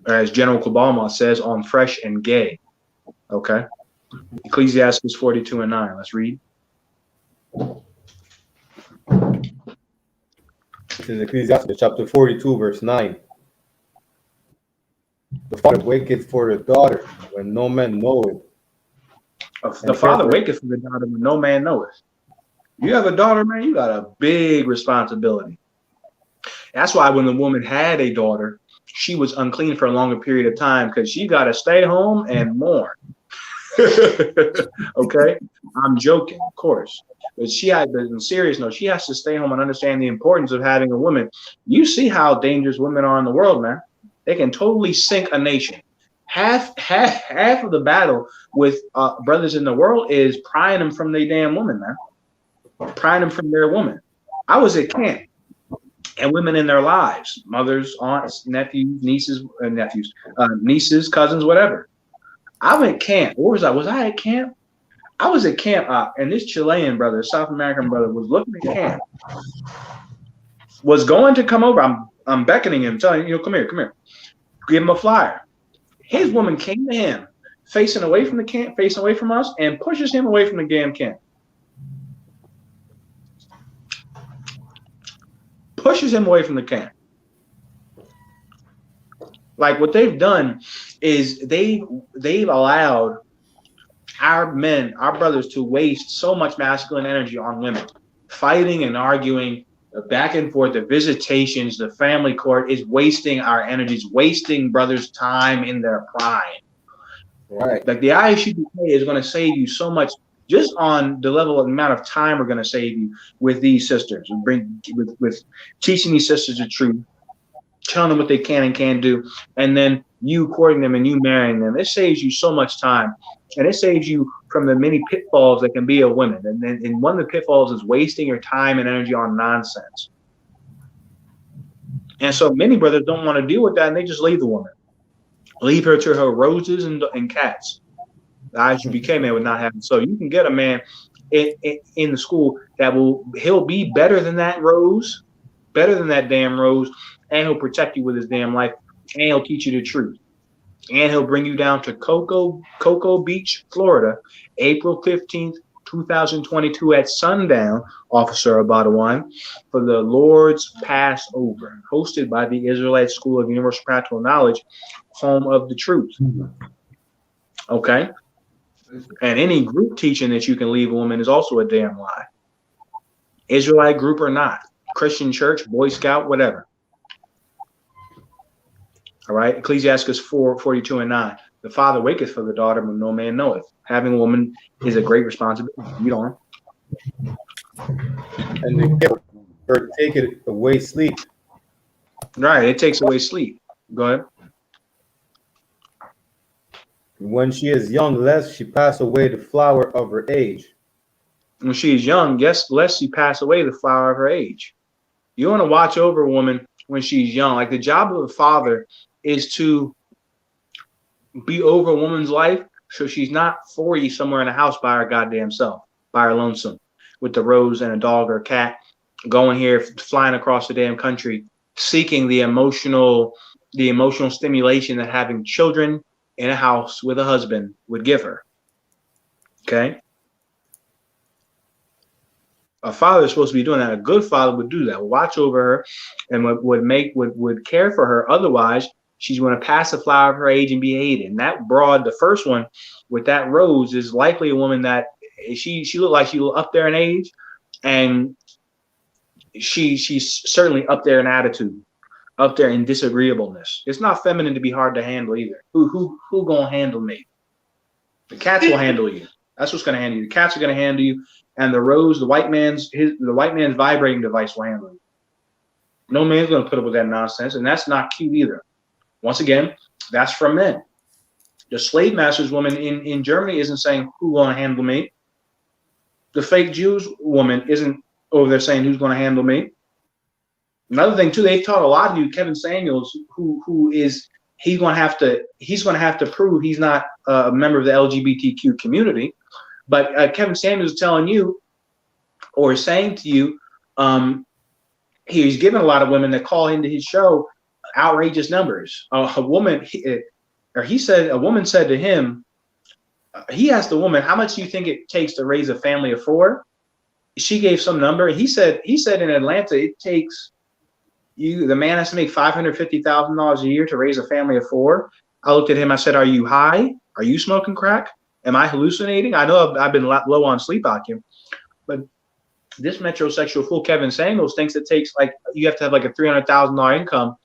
or as General Kabbalma says, on Fresh and Gay. Okay, Ecclesiastes 42:9. Let's read. This is Ecclesiastes chapter 42, verse 9. The father waketh for the daughter when no man knoweth. The father waketh for the daughter when no man knoweth. You have a daughter, man, you got a big responsibility. That's why when the woman had a daughter, she was unclean for a longer period of time, because she got to stay home and mourn. Okay, I'm joking, of course, but in serious note, she has to stay home and understand the importance of having a woman. You see how dangerous women are in the world, man. They can totally sink a nation. Half of the battle with brothers in the world is prying them from their damn woman, man. Prying them from their woman. I was at camp, and women in their lives, mothers, aunts, nephews, nieces, cousins, whatever. I went camp. Where was I? Was I at camp? I was at camp, and this Chilean brother, South American brother, was looking at camp. Was going to come over. I'm beckoning him, telling him, come here. Give him a flyer. His woman came to him, facing away from the camp, facing away from us, and pushes him away from the damn camp. Pushes him away from the camp. Like, what they've done is they've allowed our men, our brothers, to waste so much masculine energy on women, fighting and arguing, back and forth, the visitations, the family court is wasting our energies, wasting brothers' time in their prime. Right. Like the I.S.U.P.K is going to save you so much just on the level of amount of time we're going to save you with these sisters, with teaching these sisters the truth, telling them what they can and can't do, and then you courting them and you marrying them. It saves you so much time, and it saves you from the many pitfalls that can be of women. And one of the pitfalls is wasting your time and energy on nonsense. And so many brothers don't want to deal with that, and they just leave the woman. Leave her to her roses and cats. The I.S.U.P.K man would not have it. So you can get a man in the school that he'll be better than that rose, better than that damn rose, and he'll protect you with his damn life, and he'll teach you the truth. And he'll bring you down to Cocoa Beach, Florida, April 15th, 2022 at sundown, Officer Abadawan, for the Lord's Passover, hosted by the Israelite School of Universal Practical Knowledge, home of the truth. Okay? And any group teaching that you can leave a woman is also a damn lie. Israelite group or not, Christian church, Boy Scout, whatever. All right? Ecclesiastes 4:42 and 9. The father waketh for the daughter, but no man knoweth. Having a woman is a great responsibility. You don't. And the giver take it away sleep. Right, it takes away sleep. Go ahead. When she is young, lest she pass away the flower of her age. When she is young, yes, lest she pass away the flower of her age. You want to watch over a woman when she's young. Like the job of a father is to be over a woman's life so she's not 40 somewhere in a house by her goddamn self, by her lonesome, with the rose and a dog or a cat, going here, flying across the damn country, seeking the emotional stimulation that having children in a house with a husband would give her. Okay? A father is supposed to be doing that. A good father would do that, watch over her, and would care for her. Otherwise, she's going to pass the flower of her age and be hated. And that broad, the first one with that rose, is likely a woman that she looked like she was up there in age, and she's certainly up there in attitude, up there in disagreeableness. It's not feminine to be hard to handle either. Who gonna handle me? The cats will handle you. That's what's gonna handle you. The cats are gonna handle you, and the rose, the white man's vibrating device will handle you. No man's gonna put up with that nonsense, and that's not cute either. Once again, that's for men. The slave master's woman in Germany isn't saying who gonna handle me. The fake Jews woman isn't over there saying who's gonna handle me. Another thing too, they've taught a lot of you, Kevin Samuels, he's gonna have to prove he's not a member of the LGBTQ community. But Kevin Samuels is telling you, or is saying to you, he's given a lot of women that call into his show outrageous numbers. A woman said to him, he asked the woman, how much do you think it takes to raise a family of 4? She gave some number. He said in Atlanta, it takes the man has to make $550,000 a year to raise a family of 4. I looked at him. I said, are you high? Are you smoking crack? Am I hallucinating? I know I've been low on sleep vacuum, but this metrosexual fool Kevin Samuels thinks it takes you have to have a $300,000 income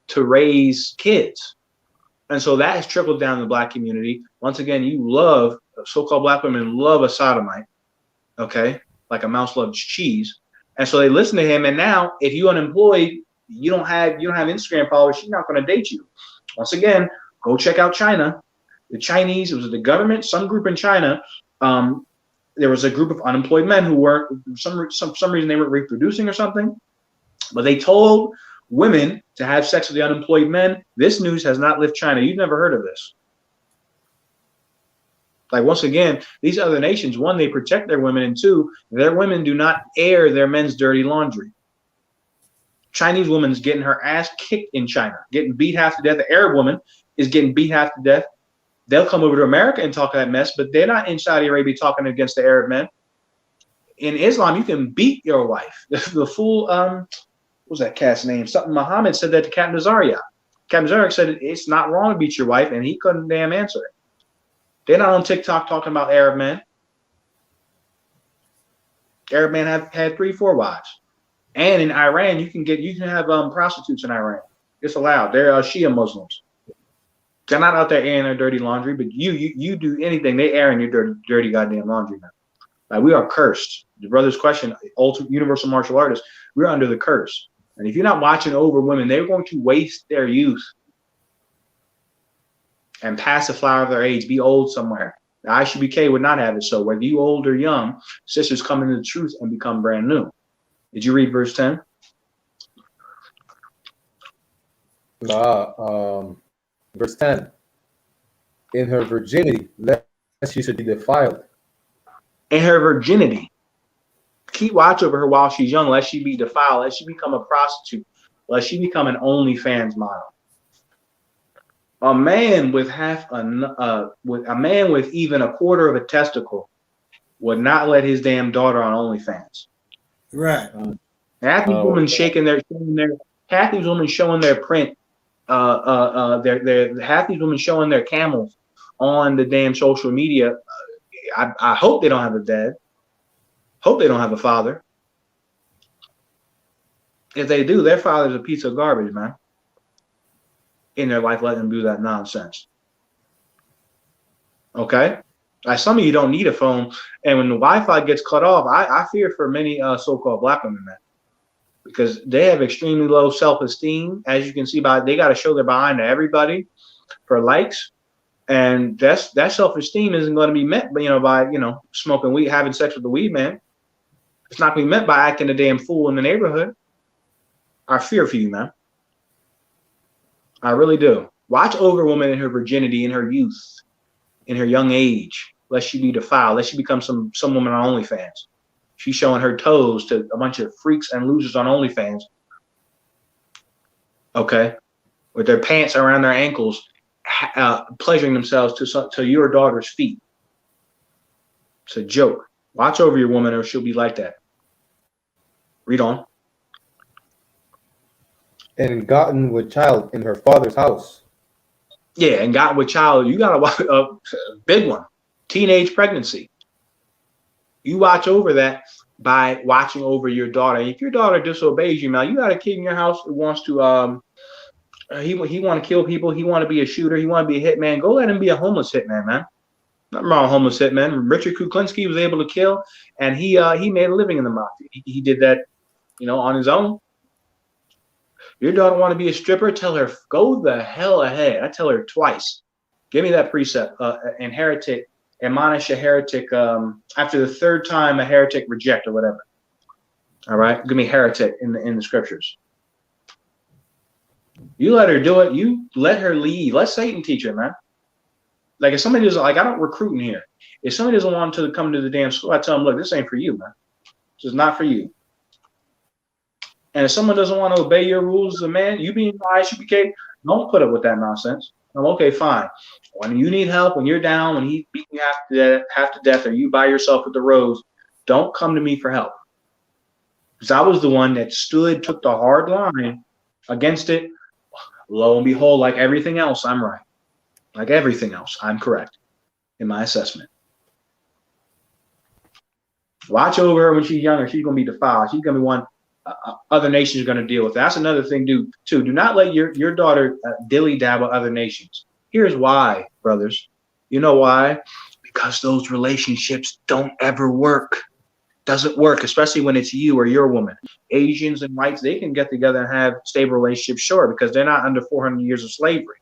to raise kids. And so that has trickled down in the black community. Once again, so-called black women love a sodomite, okay? Like a mouse loves cheese. And so they listen to him. And now if you're unemployed, you don't have Instagram followers, she's not going to date you. Once again, go check out China. The Chinese, it was the government, some group in China. There was a group of unemployed men who weren't, for some reason they weren't reproducing or something. But they told women to have sex with the unemployed men. This news has not left China. You've never heard of this. Once again, these other nations, one, they protect their women, and two, their women do not air their men's dirty laundry. Chinese woman's getting her ass kicked in China, getting beat half to death. The Arab woman is getting beat half to death. They'll come over to America and talk that mess, but they're not in Saudi Arabia talking against the Arab men. In Islam, you can beat your wife. The fool, what was that cat's name? Something Muhammad said that to Captain Azaria. Captain Azaria said it's not wrong to beat your wife, and he couldn't damn answer it. They're not on TikTok talking about Arab men. Arab men have had 3-4 wives. And in Iran, you can have prostitutes in Iran. It's allowed. They're Shia Muslims. They're not out there airing their dirty laundry, but you do anything, they air in your dirty goddamn laundry, man. We are cursed. The brother's question, ultimate universal martial artist, we're under the curse. And if you're not watching over women, they're going to waste their youth and pass the flower of their age, be old somewhere. The I.S.U.P.K would not have it so. Whether you old or young, sisters come into the truth and become brand new. Did you read verse 10? Verse 10. in her virginity, lest she should be defiled. In her virginity. Keep watch over her while she's young, lest she be defiled, lest she become a prostitute, lest she become an OnlyFans model. A man with a man with even a quarter of a testicle would not let his damn daughter on OnlyFans. Right. Half these women half these women showing their print, half these women showing their camels on the damn social media. I hope they don't have a dad. Hope they don't have a father. If they do, their father's a piece of garbage, man. In their life, let them do that nonsense. Okay? Like some of you don't need a phone, and when the Wi-Fi gets cut off, I fear for many so-called black women, man, because they have extremely low self-esteem. As you can see by, they got to show their behind to everybody for likes, and that self-esteem isn't going to be met, by smoking weed, having sex with the weed man. It's not going to be met by acting a damn fool in the neighborhood. I fear for you, man. I really do. Watch over a woman in her virginity, in her youth, in her young age, lest she be defiled, lest she become some woman on OnlyFans. She's showing her toes to a bunch of freaks and losers on OnlyFans. Okay, with their pants around their ankles, pleasuring themselves to your daughter's feet. It's a joke. Watch over your woman, or she'll be like that. Read on. And gotten with child in her father's house. Yeah, and gotten with child. You got a big one. Teenage pregnancy. You watch over that by watching over your daughter. If your daughter disobeys you, man, you got a kid in your house who wants to he want to kill people. He want to be a shooter. He want to be a hitman. Go let him be a homeless hitman, man. Nothing wrong with homeless hitman. Richard Kuklinski was able to kill, and he made a living in the mafia. He did that, on his own. Your daughter want to be a stripper? Tell her, go the hell ahead. I tell her twice. Give me that precept. Admonish a heretic. After the third time, a heretic reject or whatever. All right, give me heretic in the scriptures. You let her do it. You let her lead. Let Satan teach her, man. Like if somebody doesn't, I don't recruit in here. If somebody doesn't want to come to the damn school, I tell them, look, this ain't for you, man. This is not for you. And if someone doesn't want to obey your rules as a man, you being I.S.U.P.K, don't put up with that nonsense. I'm okay, fine. When you need help, when you're down, when he's beating you half to death, or you by yourself with the rose, don't come to me for help. Because I was the one that took the hard line against it. Lo and behold, like everything else, I'm right. Like everything else, I'm correct in my assessment. Watch over her when she's younger. She's going to be defiled. She's going to be one other nations are going to deal with. That's another thing, too. Do not let your daughter dilly-dab with other nations. Here's why, brothers. You know why? Because those relationships don't ever work. Doesn't work, especially when it's you or your woman. Asians and whites, they can get together and have stable relationships, sure, because they're not under 400 years of slavery.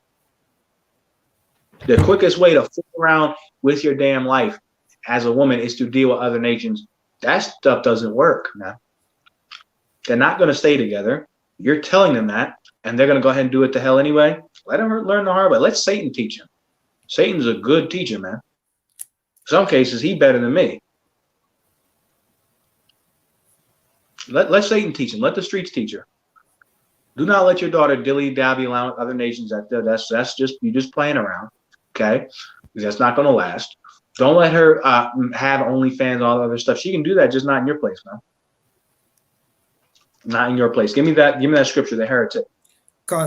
The quickest way to fool around with your damn life as a woman is to deal with other nations. That stuff doesn't work, man. They're not going to stay together. You're telling them that, and they're going to go ahead and do it to hell anyway. Let them learn the hard way. Let Satan teach them. Satan's a good teacher, man. In some cases, he's better than me. Let Satan teach him. Let the streets teach her. Do not let your daughter dilly-dabby around with other nations. That's just, you're just playing around, okay? Because that's not going to last. Don't let her have OnlyFans, all the other stuff. She can do that, just not in your place, man. Not in your place. Give me that scripture, the heretic.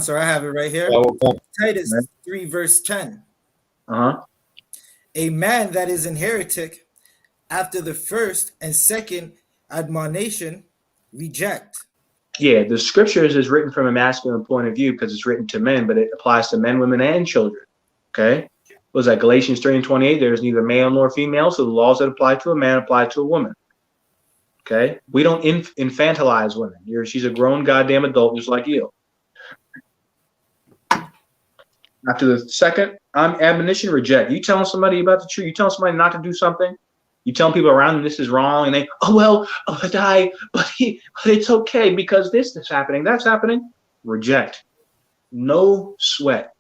Sir, I have it right here. Titus 3 verse 10. A man that is an heretic, after the first and second admonition, reject. Yeah, the scriptures is written from a masculine point of view because it's written to men, but it applies to men, women, and children. Okay? What was that? Galatians 3:28. There is neither male nor female, so the laws that apply to a man apply to a woman. Okay? We don't infantilize women. She's a grown goddamn adult just like you. After the second admonition, reject. You telling somebody about the truth, you telling somebody not to do something, you telling people around them this is wrong, and they, but it's okay because this is happening, that's happening. Reject. No sweat.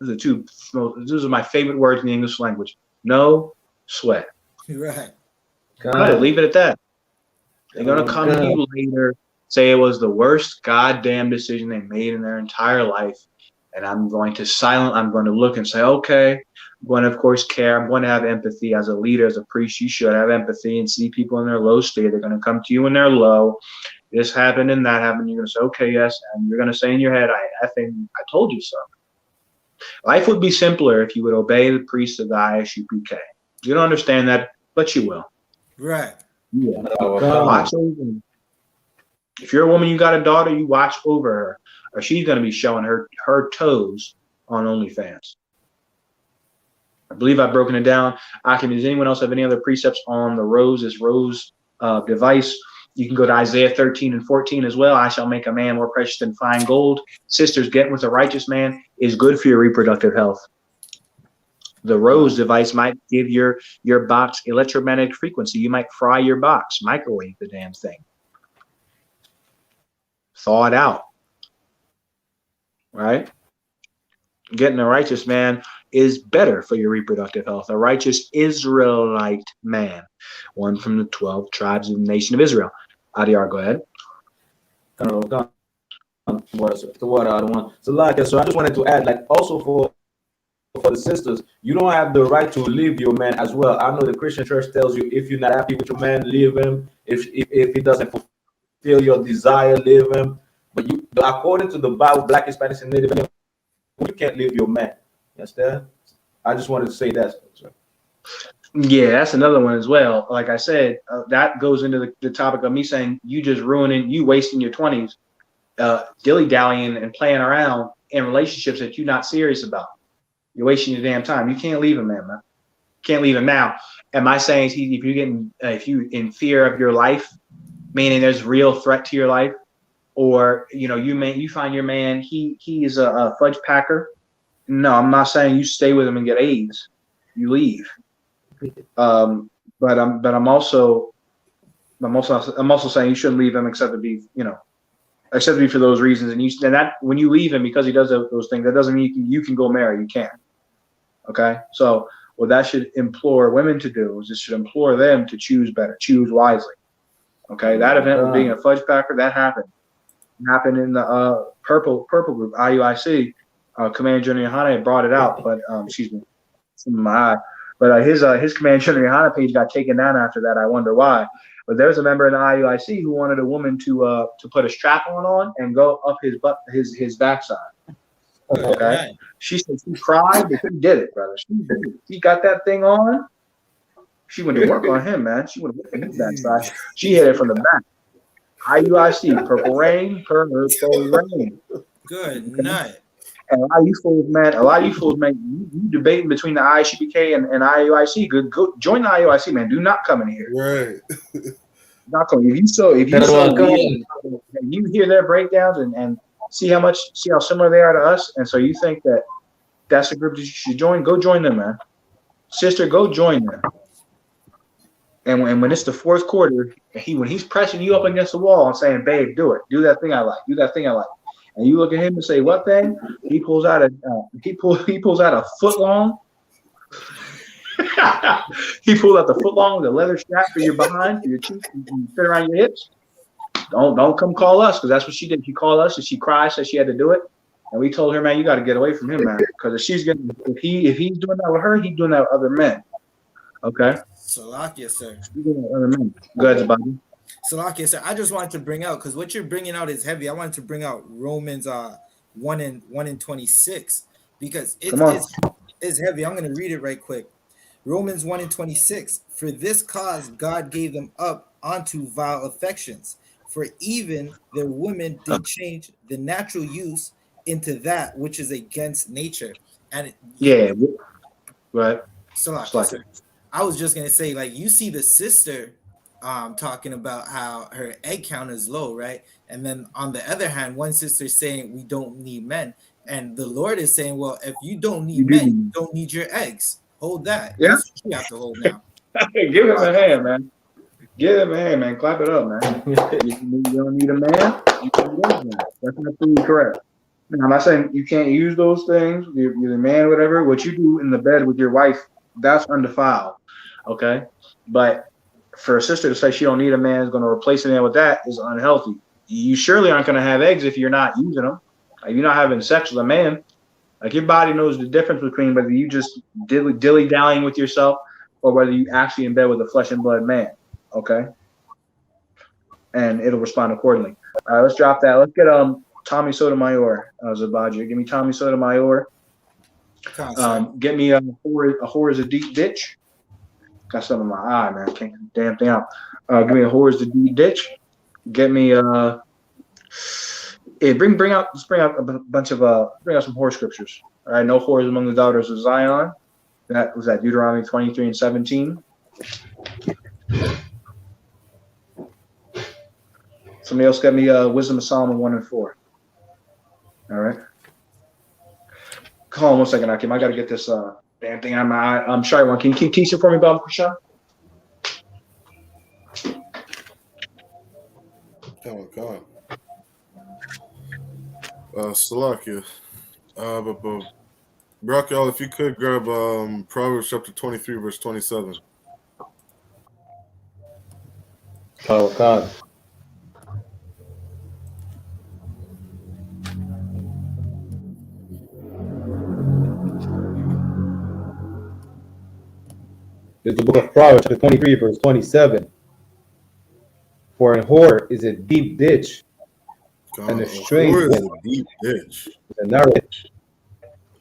Those are my favorite words in the English language. No sweat. Right. Cut it. Leave it at that. They're gonna come to you later, say it was the worst goddamn decision they made in their entire life, and I'm going to look and say, okay, I'm going to, of course, care. I'm going to have empathy as a leader, as a priest. You should have empathy and see people in their low state. They're going to come to you when they're low. This happened and that happened. You're going to say, okay, yes, and you're going to say in your head, I told you so. Life would be simpler if you would obey the priest of the I.S.U.P.K. You don't understand that, but you will. Right. Yeah. Watch over them. If you're a woman, you got a daughter, you watch over her, or she's going to be showing her toes on OnlyFans. I believe I've broken it down. Does anyone else have any other precepts on the rose device? You can go to Isaiah 13 and 14 as well. I shall make a man more precious than fine gold. Sisters, getting with a righteous man is good for your reproductive health. The rose device might give your box electromagnetic frequency. You might fry your box, microwave the damn thing. Thaw it out. Right? Getting a righteous man is better for your reproductive health. A righteous Israelite man, one from the 12 tribes of the nation of Israel. Adiyar, go ahead. So I just wanted to add, like, also for the sisters, you don't have the right to leave your man as well. I know the Christian church tells you if you're not happy with your man, leave him. If he doesn't fulfill your desire, leave him. But according to the Bible, Black, Hispanics, and Native Americans, you can't leave your man. You understand? I just wanted to say that. Yeah, that's another one as well. Like I said, that goes into the topic of me saying you wasting your 20s, dilly-dallying and playing around in relationships that you're not serious about. You're wasting your damn time. You can't leave him, man. Can't leave him now. Am I saying if you in fear of your life, meaning there's real threat to your life, or you find your man he is a fudge packer? No, I'm not saying you stay with him and get AIDS. You leave. But I'm also saying you shouldn't leave him except to be for those reasons. And that when you leave him because he does those things, that doesn't mean you can go marry. You can't. Okay. So what that should implore women to do is it should implore them to choose better, choose wisely. Okay. That event of being a fudge packer, that happened. It happened in the purple group, IUIC. Commander General YAHANNA brought it out, but excuse me, it's in my eye. But his Commander General YAHANNA page got taken down after that. I wonder why. But there's a member in the IUIC who wanted a woman to put a strap on and go up his backside. Okay. She said she cried, but she did it, brother. She did it. She got that thing on. She went to work on him, man. She went to work on his backside. She hit it from the back. IUIC, purple rain, purple rain. Good night. And a lot of you fools, man, you debating between the I.S.U.P.K and IUIC. Go join the IUIC, man. Do not come in here. Right. Not coming. If you hear their breakdowns and see how similar they are to us, and so you think that that's a group that you should join, go join them, man. Sister, go join them. And when it's the fourth quarter, when he's pressing you up against the wall and saying, "Babe, do it. Do that thing I like. Do that thing I like." And you look at him and say, "What thing?" He pulls out a foot long. He pulled out the foot long, the leather strap for your behind, for your cheeks, and fit around your hips. Don't come call us, because that's what she did. She called us and she cried, said she had to do it, and we told her, "Man, you got to get away from him, man, because if he's doing that with her, he's doing that with other men." Okay. Salakia, sir. He's doing that with other men. Go ahead, Bobby. Salakia, sir. I just wanted to bring out, because what you're bringing out is heavy. I wanted to bring out Romans 1 and 26, because it's heavy. I'm going to read it right quick. Romans 1 and 26. For this cause God gave them up unto vile affections, for even their women did change the natural use into that which is against nature. And right. Salakia, sir. I was just going to say, like, you see the sister talking about how her egg count is low, right? And then on the other hand, one sister saying we don't need men, and the Lord is saying, well, if you don't need men, you don't need your eggs. Hold that. Yeah. That's what you have to hold now. Give him a hand, man. Give him a hand, man. Clap it up, man. You don't need a man. You don't need a man. That's absolutely correct. Now, I'm not saying you can't use those things. You're the man, whatever. What you do in the bed with your wife, that's undefiled. Okay, but for a sister to say she don't need a man is going to replace a man with that is unhealthy. You surely aren't going to have eggs if you're not using them. Like, you're not having sex with a man. Like, your body knows the difference between whether you just dilly dallying with yourself or whether you actually in bed with a flesh and blood man. Okay, and it'll respond accordingly. All right, let's drop that. Let's get Tommy Sotomayor, Zabaji. Give me Tommy Sotomayor. Get me a whore is a deep ditch. Got something in my eye, man. Can't get the damn thing out. Give me a whore is a deep ditch. Get me bring out a bunch of bring out some whore scriptures. All right, no whores among the daughters of Zion. That was at Deuteronomy 23 and 17. Somebody else got me Wisdom of Solomon 1 and 4. All right. Hold on 1 second, Akim. I got to get this damn thing out of my eye. I'm sorry, one. Can you keep teaching for me, Bob Krishan? Come on. Salakia. But Brock, y'all, if you could grab Proverbs chapter 23, verse 27. Oh, God. It's the book of Proverbs, chapter 23, verse 27. For a whore is a deep ditch, and a strange whore is a deep ditch. A narrow ditch.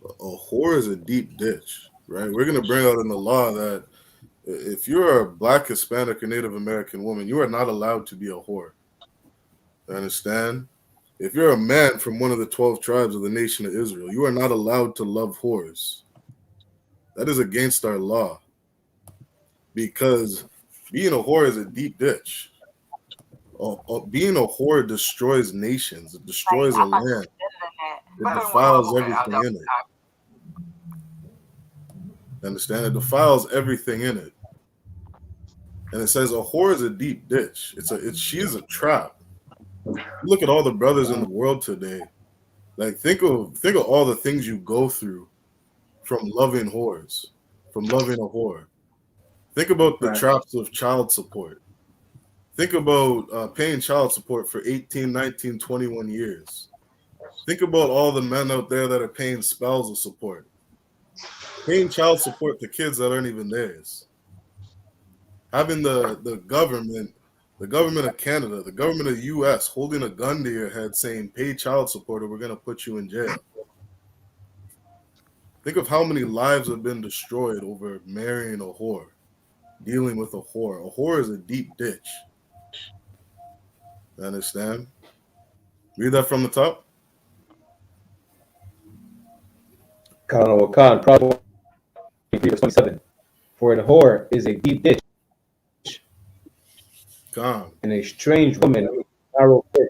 A whore is a deep ditch, right? We're going to bring out in the law that if you're a Black, Hispanic, or Native American woman, you are not allowed to be a whore. You understand? If you're a man from one of the 12 tribes of the nation of Israel, you are not allowed to love whores. That is against our law. Because being a whore is a deep ditch. Being a whore destroys nations. It destroys a land. It defiles everything in it. Understand? It defiles everything in it. And it says a whore is a deep ditch. She is a trap. Look at all the brothers in the world today. Like, think of all the things you go through from loving whores, from loving a whore. Think about the traps of child support. Think about paying child support for 18, 19, 21 years. Think about all the men out there that are paying spousal support. Paying child support to kids that aren't even theirs. Having the government of Canada, the government of the U.S. holding a gun to your head saying, pay child support or we're going to put you in jail. Think of how many lives have been destroyed over marrying a whore, dealing with a whore. A whore is a deep ditch. You understand? Read that from the top. Khan, Proverbs 27. For a whore is a deep ditch, and a strange woman a narrow pit.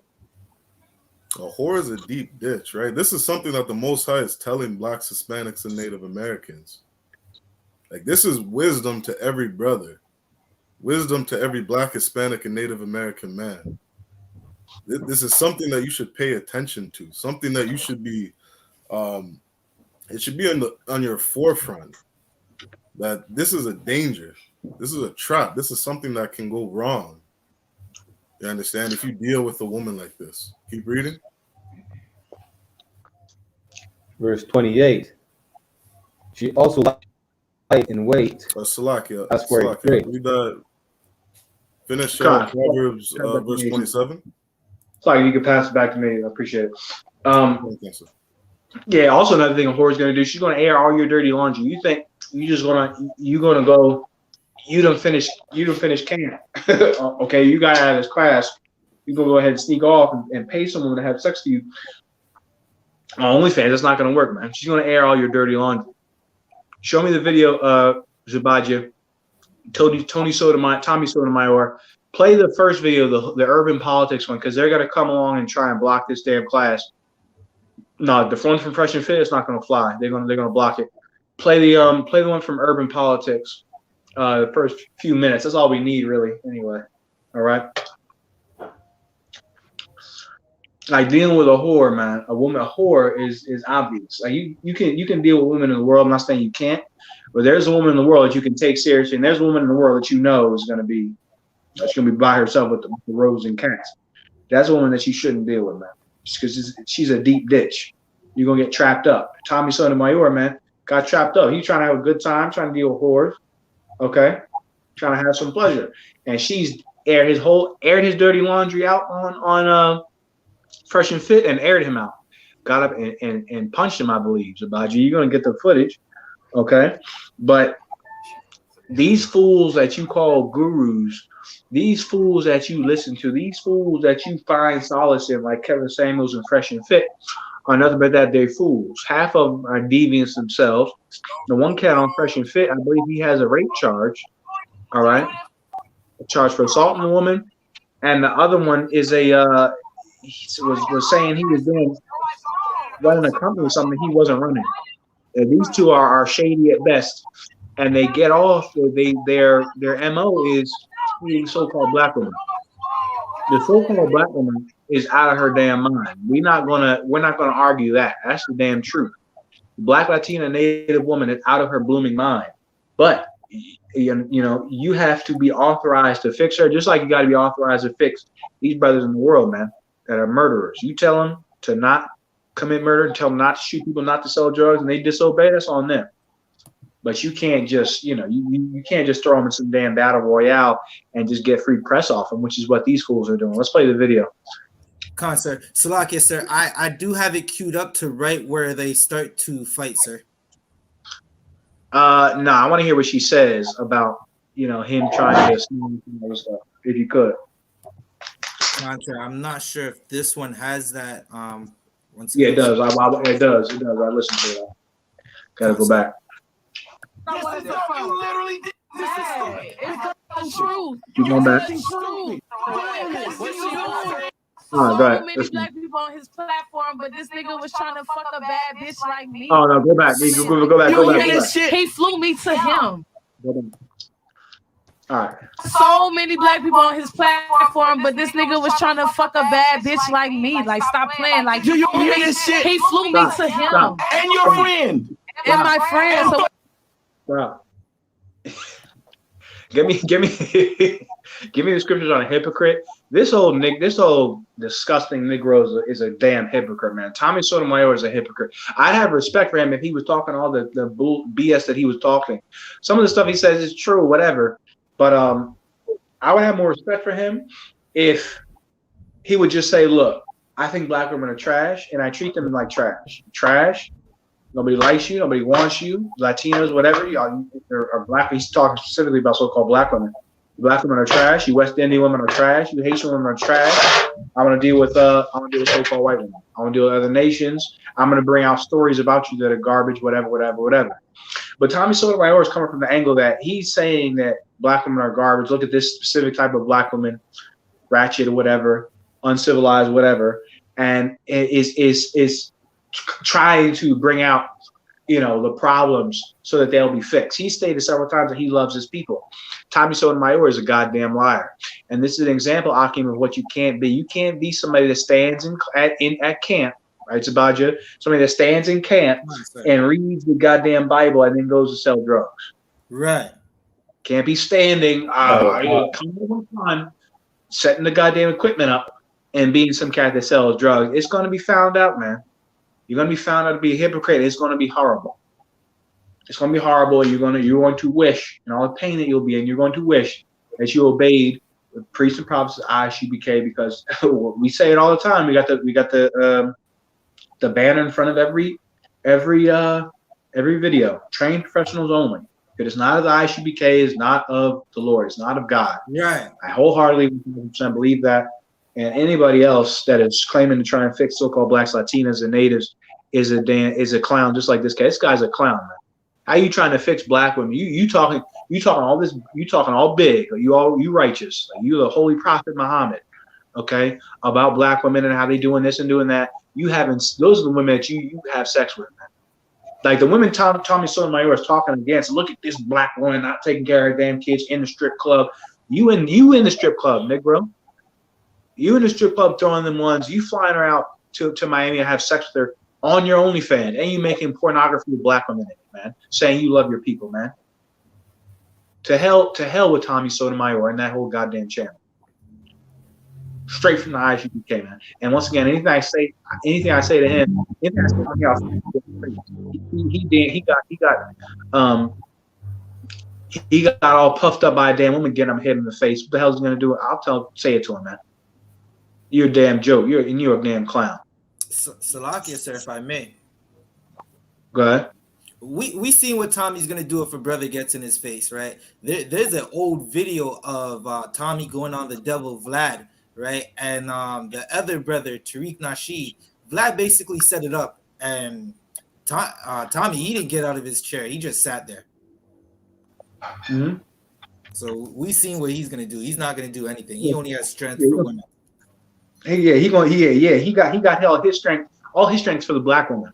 A whore is a deep ditch, right? This is something that the Most High is telling Blacks, Hispanics, and Native Americans. Like, this is wisdom to every brother. Wisdom to every Black, Hispanic, and Native American man. This is something that you should pay attention to. Something that you should be, it should be on your forefront. That this is a danger. This is a trap. This is something that can go wrong. You understand? If you deal with a woman like this. Keep reading. Verse 28. She also lies in wait. Salakia. That's where read that. Finish Proverbs verse 27. Sorry, you can pass it back to me. I appreciate it. Yeah. Also, another thing a whore's going to do, she's going to air all your dirty laundry. You think you done finished camp? Okay, you got out of this class. You gonna go ahead and sneak off and pay someone to have sex to you on OnlyFans. That's not going to work, man. She's going to air all your dirty laundry. Show me the video, Zabadia. Tommy Sotomayor. Play the first video, the urban politics one, because they're going to come along and try and block this damn class. No, the one from Fresh and Fit is not going to fly. They're going to block it. Play the one from urban politics. The first few minutes. That's all we need, really. Anyway, all right. like dealing with a whore, man. A woman, a whore is obvious. Like you can deal with women in the world. I'm not saying you can't, but there's a woman in the world that you can take seriously, and there's a woman in the world that you know is gonna be by herself with the rows and cats. That's a woman that you shouldn't deal with, man. Just because she's a deep ditch. You're gonna get trapped up. Tommy Sotomayor, man, got trapped up. He's trying to have a good time, trying to deal with whores, okay, trying to have some pleasure, and she's aired his dirty laundry out on Fresh and Fit and aired him out. Got up and punched him, I believe. Zabaji, you're gonna get the footage, okay? But these fools that you call gurus, these fools that you listen to, these fools that you find solace in, like Kevin Samuels and Fresh and Fit, are nothing but that they're fools. Half of them are deviants themselves. The one cat on Fresh and Fit, I believe he has a rape charge, all right? A charge for assaulting a woman. And the other one is was saying he was running a company or something he wasn't running. And these two are shady at best. And they get off, their MO is being so-called black woman. The so-called black woman is out of her damn mind. We're not gonna argue that. That's the damn truth. The Black Latina Native woman is out of her blooming mind. But you have to be authorized to fix her, just like you got to be authorized to fix these brothers in the world, man, that are murderers. You tell them to not commit murder, tell them not to shoot people, not to sell drugs, and they disobey, that's on them. But you can't just, you can't just throw them in some damn battle royale and just get free press off them, which is what these fools are doing. Let's play the video. Sir. Salakia, sir, I do have it queued up to right where they start to fight, sir. No, I want to hear what she says about, him trying to stuff, if you could. I'm not sure if this one has that. Yeah, it does. It does. I listen to it. Gotta go back. You literally did this. It's true. Keep going back. So many black people on his platform, but this nigga was trying to fuck a bad bitch like me. Oh no, go back. Go back. He flew me to him. All right. So many black people on his platform, but this nigga was trying to fuck a bad bitch like me. Like, stop playing. Like, you hear this shit? He flew me to him. And your friend. And my friend. So wow. Give me the scriptures on a hypocrite. This old disgusting Negro is a damn hypocrite, man. Tommy Sotomayor is a hypocrite. I'd have respect for him if he was talking all the BS that he was talking. Some of the stuff he says is true, whatever. But I would have more respect for him if he would just say, look, I think black women are trash, and I treat them like trash. Trash. Nobody likes you. Nobody wants you. Latinos, whatever. Y'all are black. He's talking specifically about so-called black women. Black women are trash. You West Indian women are trash. You Haitian women are trash. I want to deal with so-called white women. I want to deal with other nations. I'm going to bring out stories about you that are garbage, whatever. But Tommy Sotomayor is coming from the angle that he's saying that black women are garbage. Look at this specific type of black woman, ratchet or whatever, uncivilized, whatever, and is trying to bring out, the problems so that they'll be fixed. He stated several times that he loves his people. Tommy Sotomayor is a goddamn liar. And this is an example, Akim, of what you can't be. You can't be somebody that stands at camp, right, Sabaja? Somebody that stands in camp and reads the goddamn Bible and then goes to sell drugs. Right. Can't be standing, setting the goddamn equipment up and being some cat that sells drugs. It's going to be found out, man. You're going to be found out to be a hypocrite. It's going to be horrible. It's going to be horrible. You're going to wish, and all the pain that you'll be in, you're going to wish that you obeyed the priests and prophets of I.S.U.P.K, because we say it all the time. We got the banner in front of every video. Trained professionals only. It is not of the I.S.U.P.K, is not of the Lord. It's not of God. Right. I wholeheartedly 100% believe that. And anybody else that is claiming to try and fix so-called blacks, Latinas, and natives is a clown, just like this guy. This guy's a clown, man. How you trying to fix black women? You talking all this? You talking all big? You righteous? You the holy prophet Muhammad? Okay, about black women and how they doing this and doing that. You haven't. Those are the women that you have sex with, man. Like the women Tommy Sotomayor is talking against. Look at this black woman not taking care of her damn kids in the strip club. You in the strip club, Negro. You in the strip club throwing them ones. You flying her out to Miami and have sex with her on your OnlyFans, and you making pornography with black women, man, saying you love your people, man. To hell with Tommy Sotomayor and that whole goddamn channel. Straight from the I.S.U.P.K, man. And once again, anything I say to him, anything I say to him, he got all puffed up by a damn woman getting him hit in the face. What the hell is he gonna do? Say it to him, man. You're a damn joke. You're a damn clown. Salakia, sir, if I may. Go ahead. We seen what Tommy's gonna do if a brother gets in his face, right? There's an old video of Tommy going on the devil Vlad, right? And the other brother, Tariq Nasheed, Vlad basically set it up, and Tommy, he didn't get out of his chair. He just sat there. Mm-hmm. So we seen what he's gonna do. He's not gonna do anything. He only has strength for women. He got all his strength for the black woman.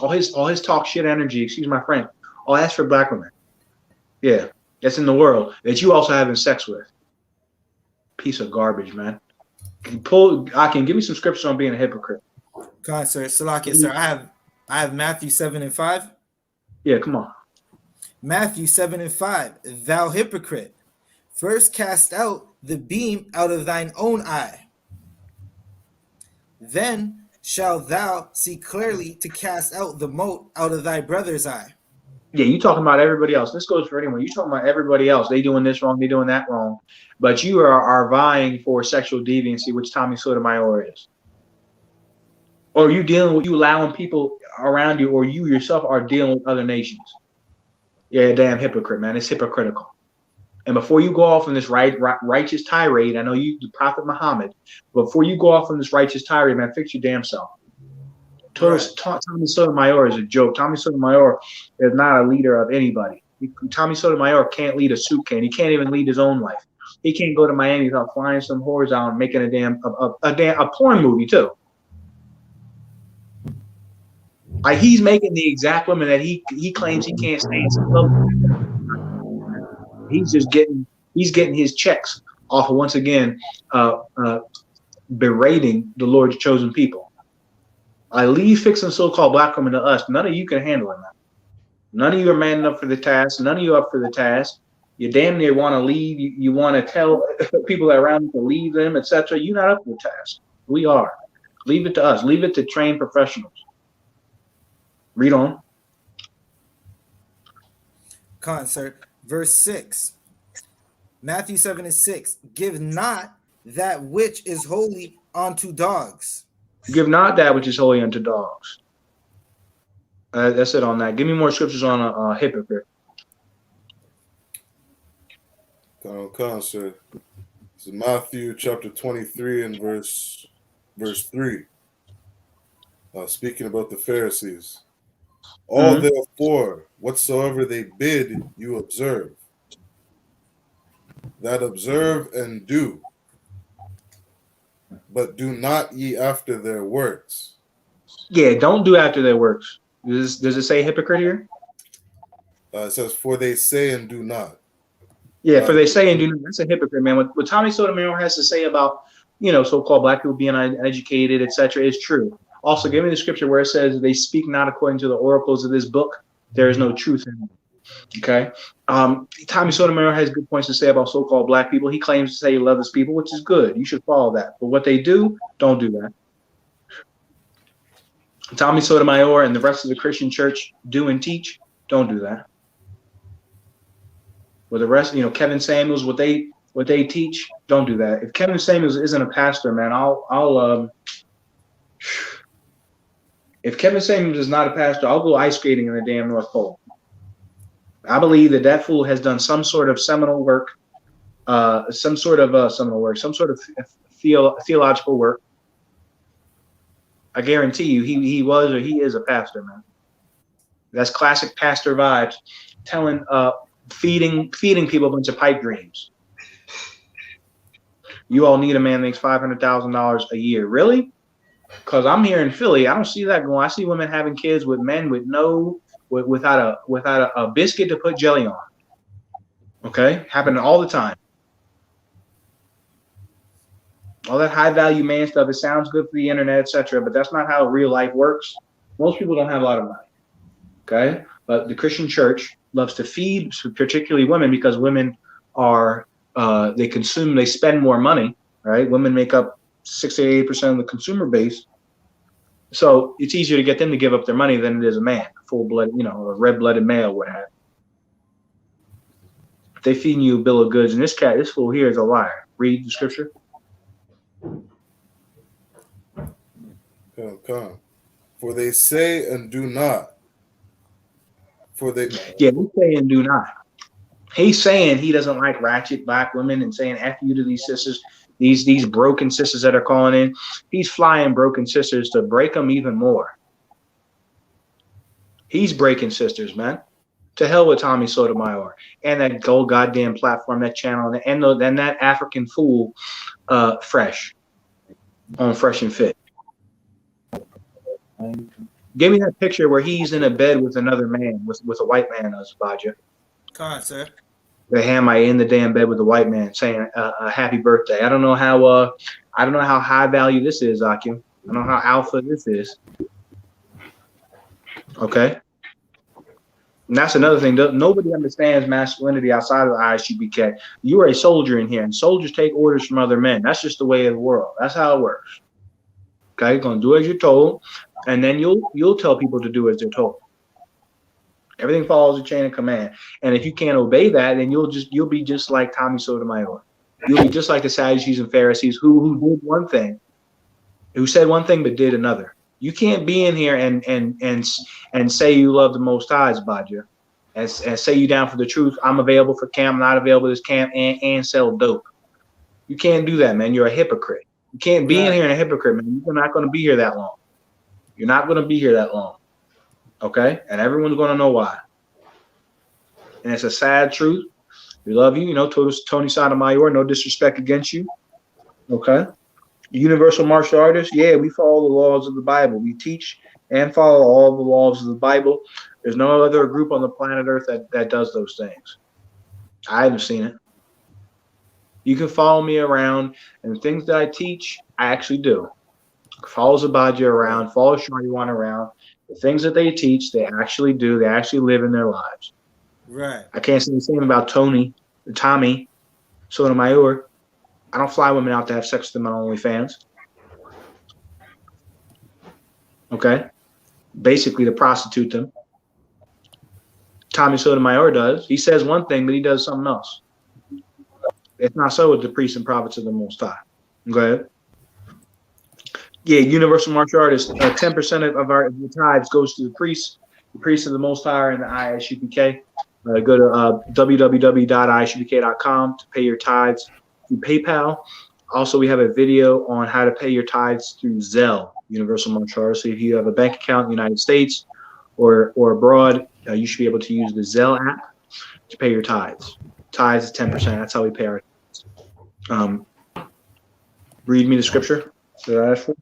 All his talk shit energy, excuse my French, all that's for black women. Yeah, that's in the world that you also having sex with. Piece of garbage, man. I can give me some scriptures on being a hypocrite. Come on, sir. Salakia, sir. I have Matthew 7:5. Yeah, come on. Matthew 7:5. Thou hypocrite, first cast out the beam out of thine own eye. Then shalt thou see clearly to cast out the mote out of thy brother's eye. Yeah, you talking about everybody else. This goes for anyone. You talking about everybody else. They doing this wrong. They doing that wrong. But you are vying for sexual deviancy, which Tommy Sotomayor is. Or you allowing people around you, or you yourself are dealing with other nations. Yeah, damn hypocrite, man. It's hypocritical. And before you go off on this righteous tirade, I know you, the Prophet Muhammad, but before you go off on this righteous tirade, man, fix your damn self. Tommy Sotomayor is a joke. Tommy Sotomayor is not a leader of anybody. Tommy Sotomayor can't lead a I.S.U.P.K, and he can't even lead his own life. He can't go to Miami without flying some whores out and making a porn movie too. Like he's making the exact women that he claims he can't stand. He's getting his checks off of, once again, berating the Lord's chosen people. I leave fixing so-called black women to us. None of you can handle it, man. None of you are man enough for the task. None of you are up for the task. You damn near want to leave. You want to tell people around you to leave them, etc. You're not up for the task. We are. Leave it to us. Leave it to trained professionals. Read on. Come on, sir. Verse 6. Matthew 7:6. Give not that which is holy unto dogs. Give not that which is holy unto dogs. That's it on that. Give me more scriptures on a hypocrite. Come on, sir. This is Matthew chapter 23 and verse 3. Speaking about the Pharisees. All therefore, whatsoever they bid you observe, that observe and do, but do not ye after their works. Yeah, don't do after their works. Does it say hypocrite here? It says, for they say and do not. Yeah, for they say and do not. That's a hypocrite, man. What Tommy Sotomayor has to say about, so-called black people being uneducated, etc., is true. Also, give me the scripture where it says they speak not according to the oracles of this book. There is no truth in it. Okay. Tommy Sotomayor has good points to say about so-called black people. He claims to say he loves his people, which is good. You should follow that. But what they do, don't do that. Tommy Sotomayor and the rest of the Christian church do and teach, don't do that. With the rest, Kevin Samuels, what they teach, don't do that. If Kevin Samuels isn't a pastor, man, if Kevin Samuels is not a pastor, I'll go ice skating in the damn North Pole. I believe that fool has done some sort of seminal work, some sort of theological work. I guarantee you he was or he is a pastor, man. That's classic pastor vibes, feeding people a bunch of pipe dreams. You all need a man that makes $500,000 a year. Really? Because I'm here in Philly, I don't see that going. I see women having kids with men without a biscuit to put jelly on. Okay, happening all the time. All that high value man stuff, it sounds good for the internet, etc., but that's not how real life works. Most people don't have a lot of money. Okay? But the Christian church loves to feed particularly women because women are they spend more money, right? Women make up 68% of the consumer base. So it's easier to get them to give up their money than it is a man, a full-blooded, a red-blooded male, what have you. If they feeding you a bill of goods, and this fool here is a liar. Read the scripture. Come. For they say and do not. For they they say and do not. He's saying he doesn't like ratchet black women and saying F you to these sisters, these broken sisters that are calling in. He's flying broken sisters to break them even more. He's breaking sisters, man. To hell with Tommy Sotomayor and that gold goddamn platform, that channel, and that African fool, Fresh, on Fresh and Fit. Give me that picture where he's in a bed with another man, with a white man, Baja. Come on, sir. The Hamite in the damn bed with the white man saying happy birthday. I don't know how high value this is, Akim. I don't know how alpha this is. Okay. And that's another thing. Nobody understands masculinity outside of the I.S.U.P.K. You are a soldier in here, and soldiers take orders from other men. That's just the way of the world. That's how it works. Okay, you're gonna do as you're told, and then you'll tell people to do as they're told. Everything follows a chain of command. And if you can't obey that, then you'll be just like Tommy Sotomayor. You'll be just like the Sadducees and Pharisees who did one thing, who said one thing but did another. You can't be in here and say you love the Most High, Baja, and say you down for the truth. I'm available for camp, not available to this camp, and sell dope. You can't do that, man. You're a hypocrite. You can't be in here and a hypocrite, man. You're not going to be here that long. You're not going to be here that long. Okay? And everyone's going to know why. And it's a sad truth. We love you. Tony Sotomayor, no disrespect against you. Okay? Universal martial artists, yeah, we follow the laws of the Bible. We teach and follow all the laws of the Bible. There's no other group on the planet Earth that does those things. I haven't seen it. You can follow me around, and the things that I teach, I actually do. Follow Zabadia around, follow Shariwan around. The things that they teach, they actually do. They actually live in their lives. Right. I can't say the same about Tommy Sotomayor. I don't fly women out to have sex with them on OnlyFans. Okay? Basically to prostitute them. Tommy Sotomayor does. He says one thing, but he does something else. It's not so with the priests and prophets of the Most High. Go ahead. Yeah, Universal Martial Artists, 10% of our tithes goes to the priests of the Most High and the I.S.U.P.K. Go to www.isupk.com to pay your tithes through PayPal. Also, we have a video on how to pay your tithes through Zelle, Universal Martial Artists. So if you have a bank account in the United States or abroad, you should be able to use the Zelle app to pay your tithes. Tithes is 10%. That's how we pay our tithes. Read me the scripture that I asked for.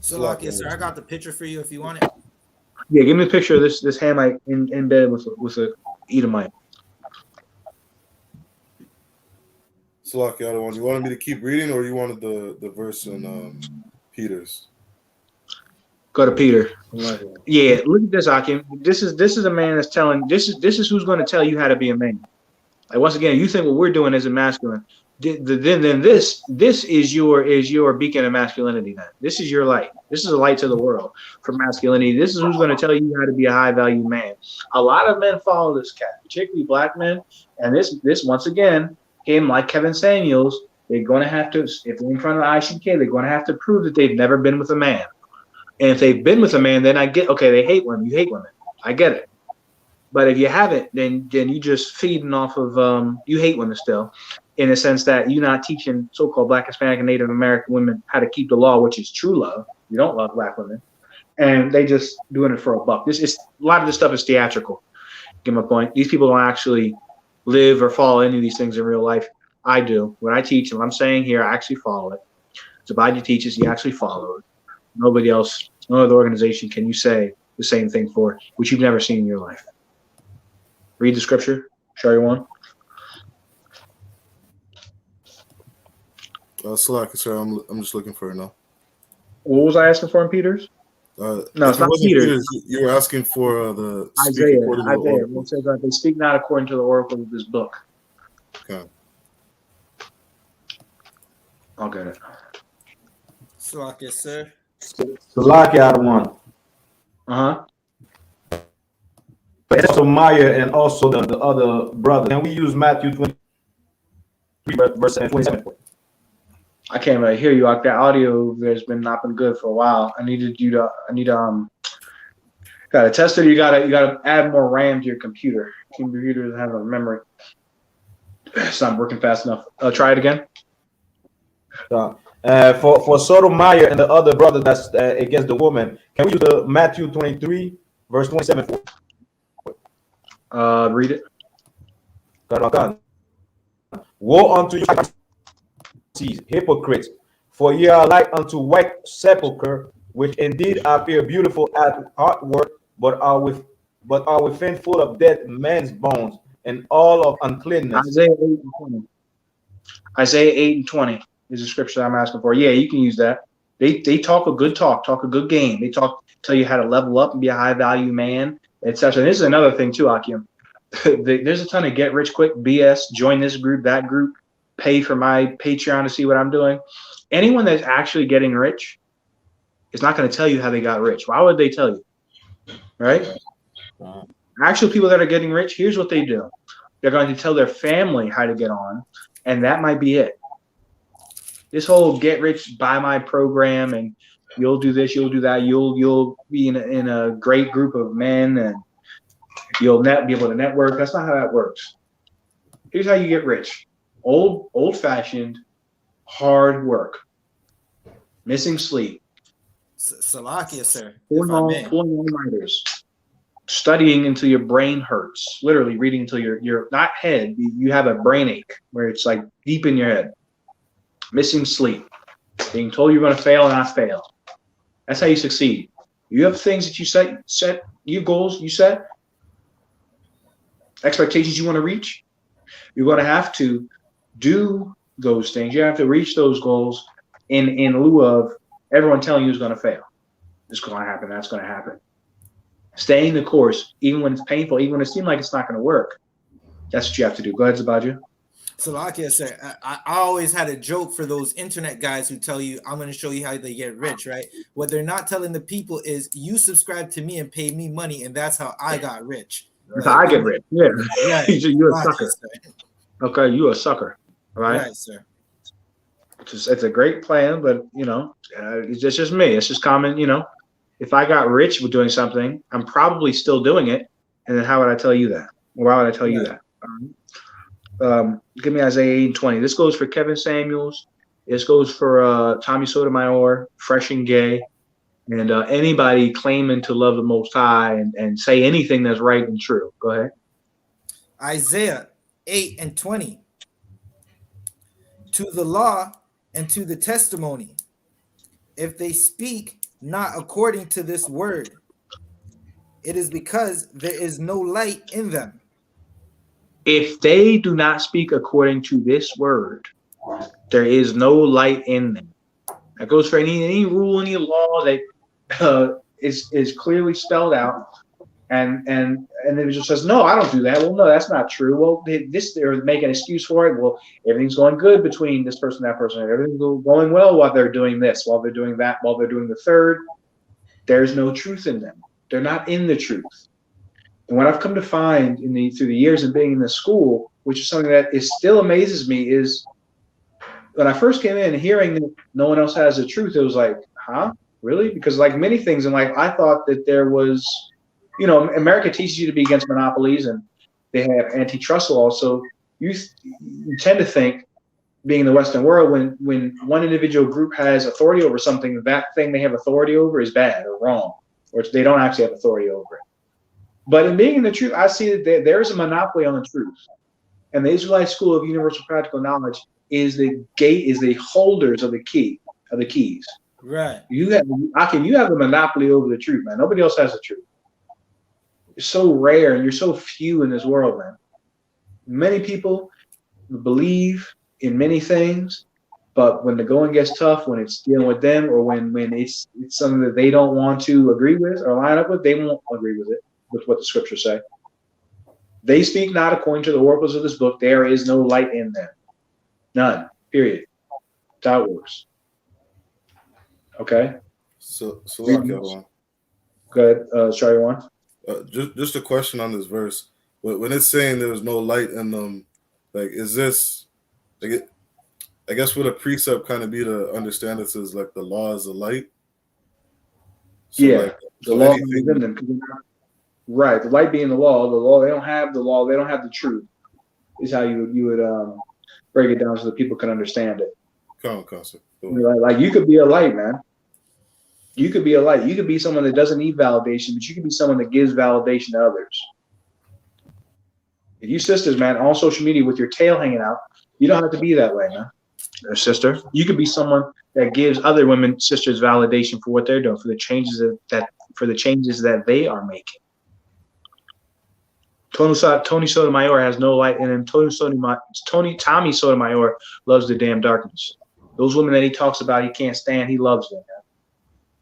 So, yes, sir. I got the picture for you if you want it. Yeah, give me a picture of this Hamite in bed with a Edomite. Salaki, you wanted me to keep reading, or you wanted the verse in Peter's? Go to Peter. Yeah, look at this, Akim. This is a man that's telling. This is who's going to tell you how to be a man. Like, once again, you think what we're doing isn't masculine. Then this is your beacon of masculinity. Then this is your light. This is a light to the world for masculinity. This is who's going to tell you how to be a high value man. A lot of men follow this cat, particularly black men. And this once again, him like Kevin Samuels, they're going to have to, if they're in front of the I.S.U.P.K, they're going to have to prove that they've never been with a man. And if they've been with a man, then I get, okay, they hate women. You hate women. I get it. But if you haven't, then you just feeding off of you hate women still, in a sense that you're not teaching so-called Black, Hispanic, and Native American women how to keep the law, which is true love. You don't love black women, and they just doing it for a buck. A lot of this stuff is theatrical. Get my point? These people don't actually live or follow any of these things in real life. I do. When I teach, and what I'm saying here, I actually follow it. Zabadi teaches, you actually follow it. Nobody else, no other organization can you say the same thing for, which you've never seen in your life. Read the scripture. Show you one. Slack, sir. I'm just looking for it now. What was I asking for in Peters? No, it's not Peters. You were asking for the Isaiah. It says that they speak not according to the oracle of this book. Okay. I'll get it. Slack, yes, sir. Salaki out of one. Sotomayor and also the other brother. Can we use Matthew 23 verse 27? I can't really hear you. Like that audio has not been good for a while. I need got a tester. You gotta add more RAM to your computer. Computer doesn't have a memory. It's not working fast enough. Try it again. For Sotomayor and the other brother that's against the woman, can we use the Matthew 23 verse 27? Read it. Woe unto you, hypocrites, for ye are like unto white sepulchre, which indeed appear beautiful at outward, but are within full of dead men's bones and all of uncleanness. Isaiah 8 and 20. Isaiah 8 and 20 is the scripture I'm asking for. Yeah, you can use that. They talk a good game. They tell you how to level up and be a high value man, etc. And this is another thing too, Akim. There's a ton of get rich quick BS. Join this group, that group, pay for my Patreon to see what I'm doing. Anyone that's actually getting rich is not going to tell you how they got rich. Why would they tell you? Right? Actual people that are getting rich, here's what they do. They're going to tell their family how to get on, and that might be it. This whole get rich by my program, and you'll do this, you'll do that, you'll be in a great group of men, and you'll be able to network. That's not how that works. Here's how you get rich. Old-fashioned, hard work, missing sleep, Salakia, sir. pulling all-nighters, studying until your brain hurts, literally reading until your not head, you have a brain ache where it's like deep in your head, missing sleep, being told you're going to fail and not fail. That's how you succeed. You have things that you set, you goals you set, expectations you want to reach. You're going to have to do those things. You have to reach those goals in lieu of everyone telling you it's going to fail. It's going to happen. That's going to happen. Staying the course, even when it's painful, even when it seems like it's not going to work. That's what you have to do. Go ahead, Zabadia. So, like I said, I always had a joke for those internet guys who tell you, I'm going to show you how they get rich, right? What they're not telling the people is you subscribe to me and pay me money, and that's how I got rich. That's how I get rich. Yeah. Right. You're a sucker. Okay, you're a sucker. Right? Right, sir. It's a great plan, but, it's just me. It's just common, If I got rich with doing something, I'm probably still doing it. And then how would I tell you that? Why would I tell you that? Give me Isaiah 8 and 20. This goes for Kevin Samuels. This goes for Tommy Sotomayor, Fresh and Gay, and anybody claiming to love the Most High and say anything that's right and true. Go ahead. Isaiah 8 and 20. To the law and to the testimony, if they speak not according to this word, it is because there is no light in them. If they do not speak according to this word, there is no light in them. That goes for any rule, any law that is clearly spelled out, and the individual says, "No, I don't do that." Well, no, that's not true. Well, they're making an excuse for it. Well, everything's going good between this person and that person. Everything's going well while they're doing this, while they're doing that, while they're doing the third. There's no truth in them. They're not in the truth. And what I've come to find through the years of being in the school, which is something that still amazes me, is when I first came in and hearing that no one else has the truth, it was like, huh? Really? Because like many things in life, I thought that there was, America teaches you to be against monopolies and they have antitrust laws. So you tend to think, being in the Western world, when one individual group has authority over something, that thing they have authority over is bad or wrong, or they don't actually have authority over it. But in being in the truth, I see that there is a monopoly on the truth. And the Israelite School of Universal Practical Knowledge is the holders of the keys. Right. You have the monopoly over the truth, man. Nobody else has the truth. You're so rare and you're so few in this world, man. Many people believe in many things, but when the going gets tough, when it's dealing with them, or when it's something that they don't want to agree with or line up with, they won't agree with it, with what the scriptures say. They speak not according to the oracles of this book. There is no light in them. None. Period. That's how it works. Okay? So Go ahead, try one. Just a question on this verse. When it's saying there's no light in them, like, is this, like, I guess would a precept kind of be to understand this as like the law is a light? So yeah, like, the law is in them. Right, the light being the law, they don't have the law, they don't have the truth, is how you would break it down so that people can understand it. Like you could be a light, man. You could be a light. You could be someone that doesn't need validation, but you could be someone that gives validation to others. If you sisters, man, on social media with your tail hanging out, you don't have to be that way, man. Or sister, you could be someone that gives other women, sisters, validation for what they're doing, for the changes that they are making. Tony Sotomayor has no light in him. Tommy Sotomayor loves the damn darkness. Those women that he talks about, he can't stand. He loves them, man.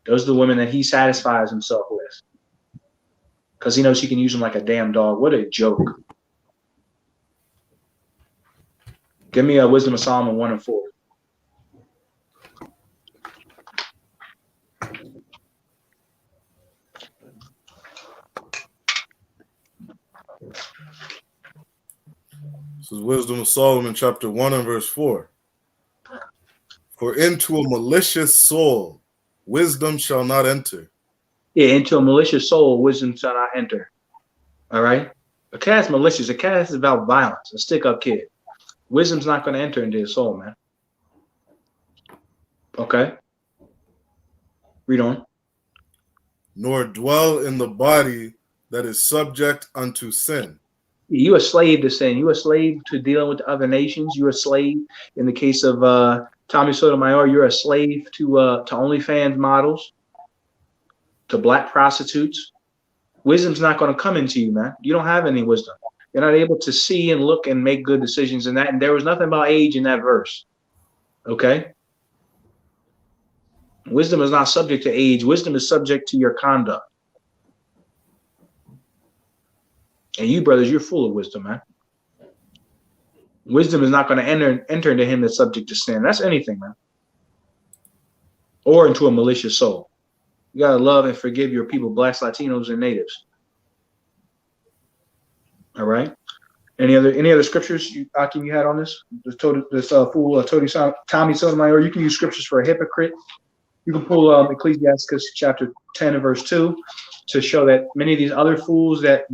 Those are the women that he satisfies himself with, because he knows he can use them like a damn dog. What a joke! Give me a Wisdom of Solomon 1 and 4. This is Wisdom of Solomon, chapter 1 and verse 4. For into a malicious soul, wisdom shall not enter. Yeah, into a malicious soul, wisdom shall not enter. All right? A cat's malicious. A cat is about violence, a stick-up kid. Wisdom's not going to enter into his soul, man. Okay? Read on. Nor dwell in the body that is subject unto sin. You a slave to sin. You a slave to dealing with other nations. You're a slave. In the case of Tommy Sotomayor, you're a slave to OnlyFans models, to black prostitutes. Wisdom's not going to come into you, man. You don't have any wisdom. You're not able to see and look and make good decisions in that. And there was nothing about age in that verse. Okay? Wisdom is not subject to age. Wisdom is subject to your conduct. And you, brothers, you're full of wisdom, man. Wisdom is not going to enter into him that's subject to sin. That's anything, man. Or into a malicious soul. You got to love and forgive your people, blacks, Latinos, and natives. All right. Any other scriptures, Akim, you had on this? Tommy Sotomayor. You can use scriptures for a hypocrite. You can pull Ecclesiastes chapter 10 and verse 2 to show that many of these other fools that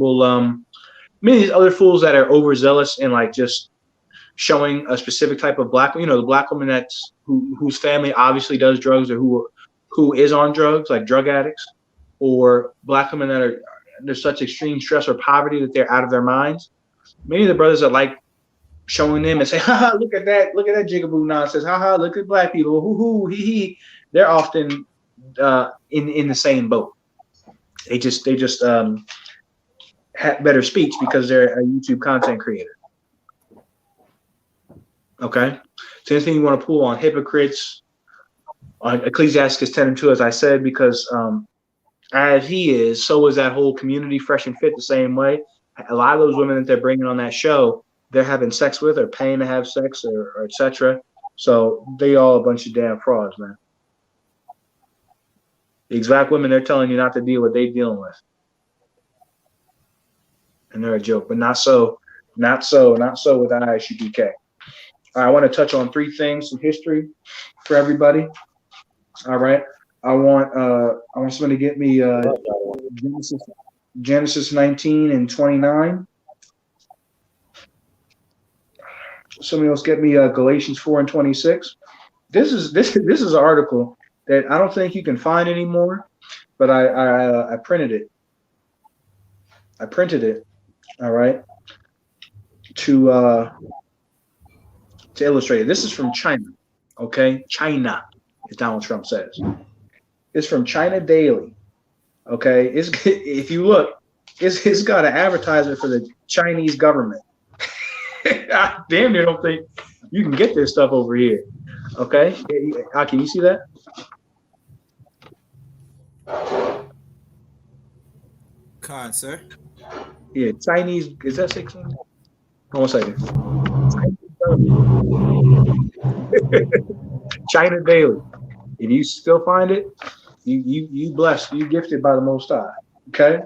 are overzealous in like just showing a specific type of black, the black woman whose family obviously does drugs, or who is on drugs, like drug addicts, or black women that are under such extreme stress or poverty that they're out of their minds. Many of the brothers that like showing them and say, "Ha, look at that jigaboo nonsense. Ha, look at black people. Hoo hoo, hee hee." They're often in the same boat. They just have better speech because they're a YouTube content creator. Okay, so anything you want to pull on hypocrites, on Ecclesiastes 10 and 2, as I said, because as he is, so is that whole community, Fresh and Fit, the same way. A lot of those women that they're bringing on that show, they're having sex with, or paying to have sex, or etc. So they all a bunch of damn frauds, man. The exact women they're telling you not to deal with, they're dealing with. And they're a joke, but not so with I.S.U.P.K. I want to touch on 3 things, some history for everybody. All right. I want someone to get me Genesis 19 and 29. Somebody else get me Galatians 4 and 26. This is an article that I don't think you can find anymore, but I printed it. I printed it. All right. To illustrate it. This is from China. Okay, China, as Donald Trump says. It's from China Daily. Okay, if you look, it's got an advertisement for the Chinese government. I damn near don't think you can get this stuff over here. Okay, can you see that? Con, sir. Yeah, Chinese. Is that 16? Hold on a second. China Daily. If you still find it, you blessed. You gifted by the Most High. Okay.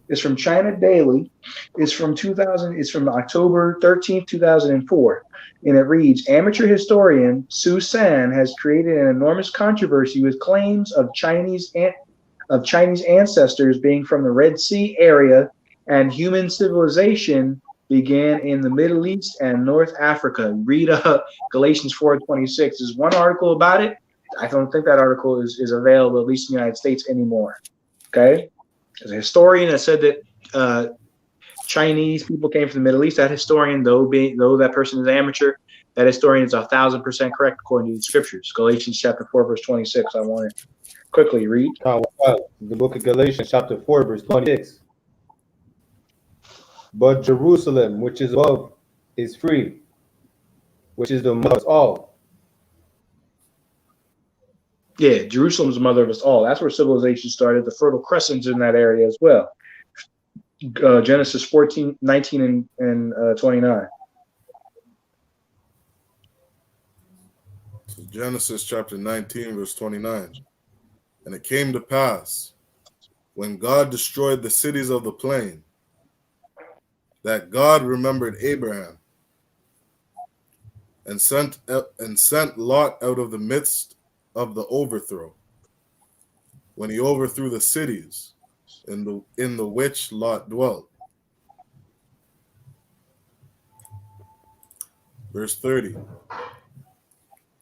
It's from China Daily. It's from 2000. It's from October 13th, 2004. And it reads, amateur historian Su San has created an enormous controversy with claims of Chinese ancestors being from the Red Sea area, and human civilization began in the Middle East and North Africa. Read Galatians 4:26. There's one article about it. I don't think that article is available, at least in the United States, anymore. Okay? There's a historian that said that Chinese people came from the Middle East. That historian, though that person is amateur, that historian is 1,000% correct according to the scriptures. Galatians chapter 4, verse 26. I want to quickly read. The book of Galatians chapter 4, verse 26. But Jerusalem, which is above, is free, which is the mother of us all. Yeah, Jerusalem is the mother of us all. That's where civilization started. The Fertile Crescent's in that area as well. Genesis 14, 19, and 29. So Genesis chapter 19, verse 29. And it came to pass, when God destroyed the cities of the plain, that God remembered Abraham and sent Lot out of the midst of the overthrow, when he overthrew the cities in the which Lot dwelt. Verse 30.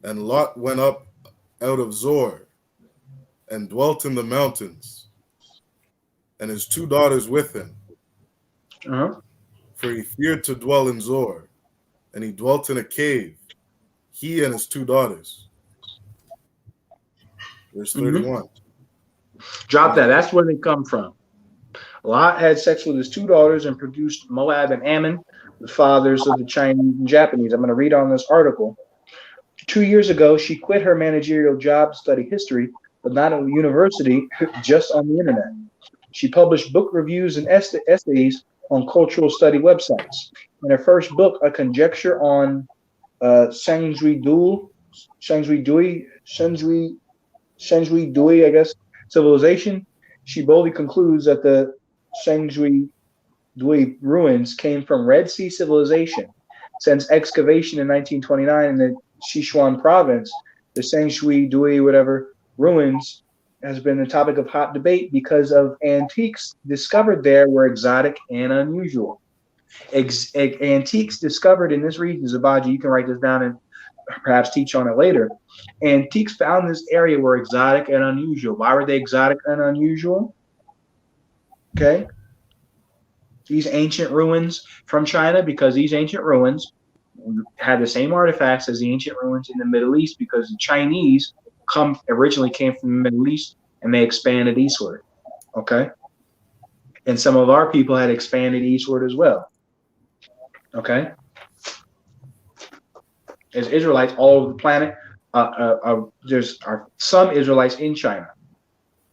And Lot went up out of Zor and dwelt in the mountains, and his 2 daughters with him. For he feared to dwell in Zor, and he dwelt in a cave, he and his 2 daughters. Verse 31. Drop that. That's where they come from. Lot had sex with his 2 daughters and produced Moab and Ammon, the fathers of the Chinese and Japanese. I'm going to read on this article. 2 years ago, she quit her managerial job to study history, but not at a university, just on the internet. She published book reviews and essays on cultural study websites. In her first book, A Conjecture on Shangzhui Dui, I guess, civilization, she boldly concludes that the Shangzhui Dui ruins came from Red Sea civilization. Since excavation in 1929 in the Sichuan province, the Shangzhui Dui ruins has been the topic of hot debate because of antiques discovered there were exotic and unusual. Antiques discovered in this region, Zabaji, you can write this down and perhaps teach on it later. Antiques found in this area were exotic and unusual. Why were they exotic and unusual? Okay. These ancient ruins from China, because these ancient ruins had the same artifacts as the ancient ruins in the Middle East, because the Chinese originally came from the Middle East and they expanded eastward. Okay. And some of our people had expanded eastward as well. Okay. There's Israelites all over the planet. There's some Israelites in China.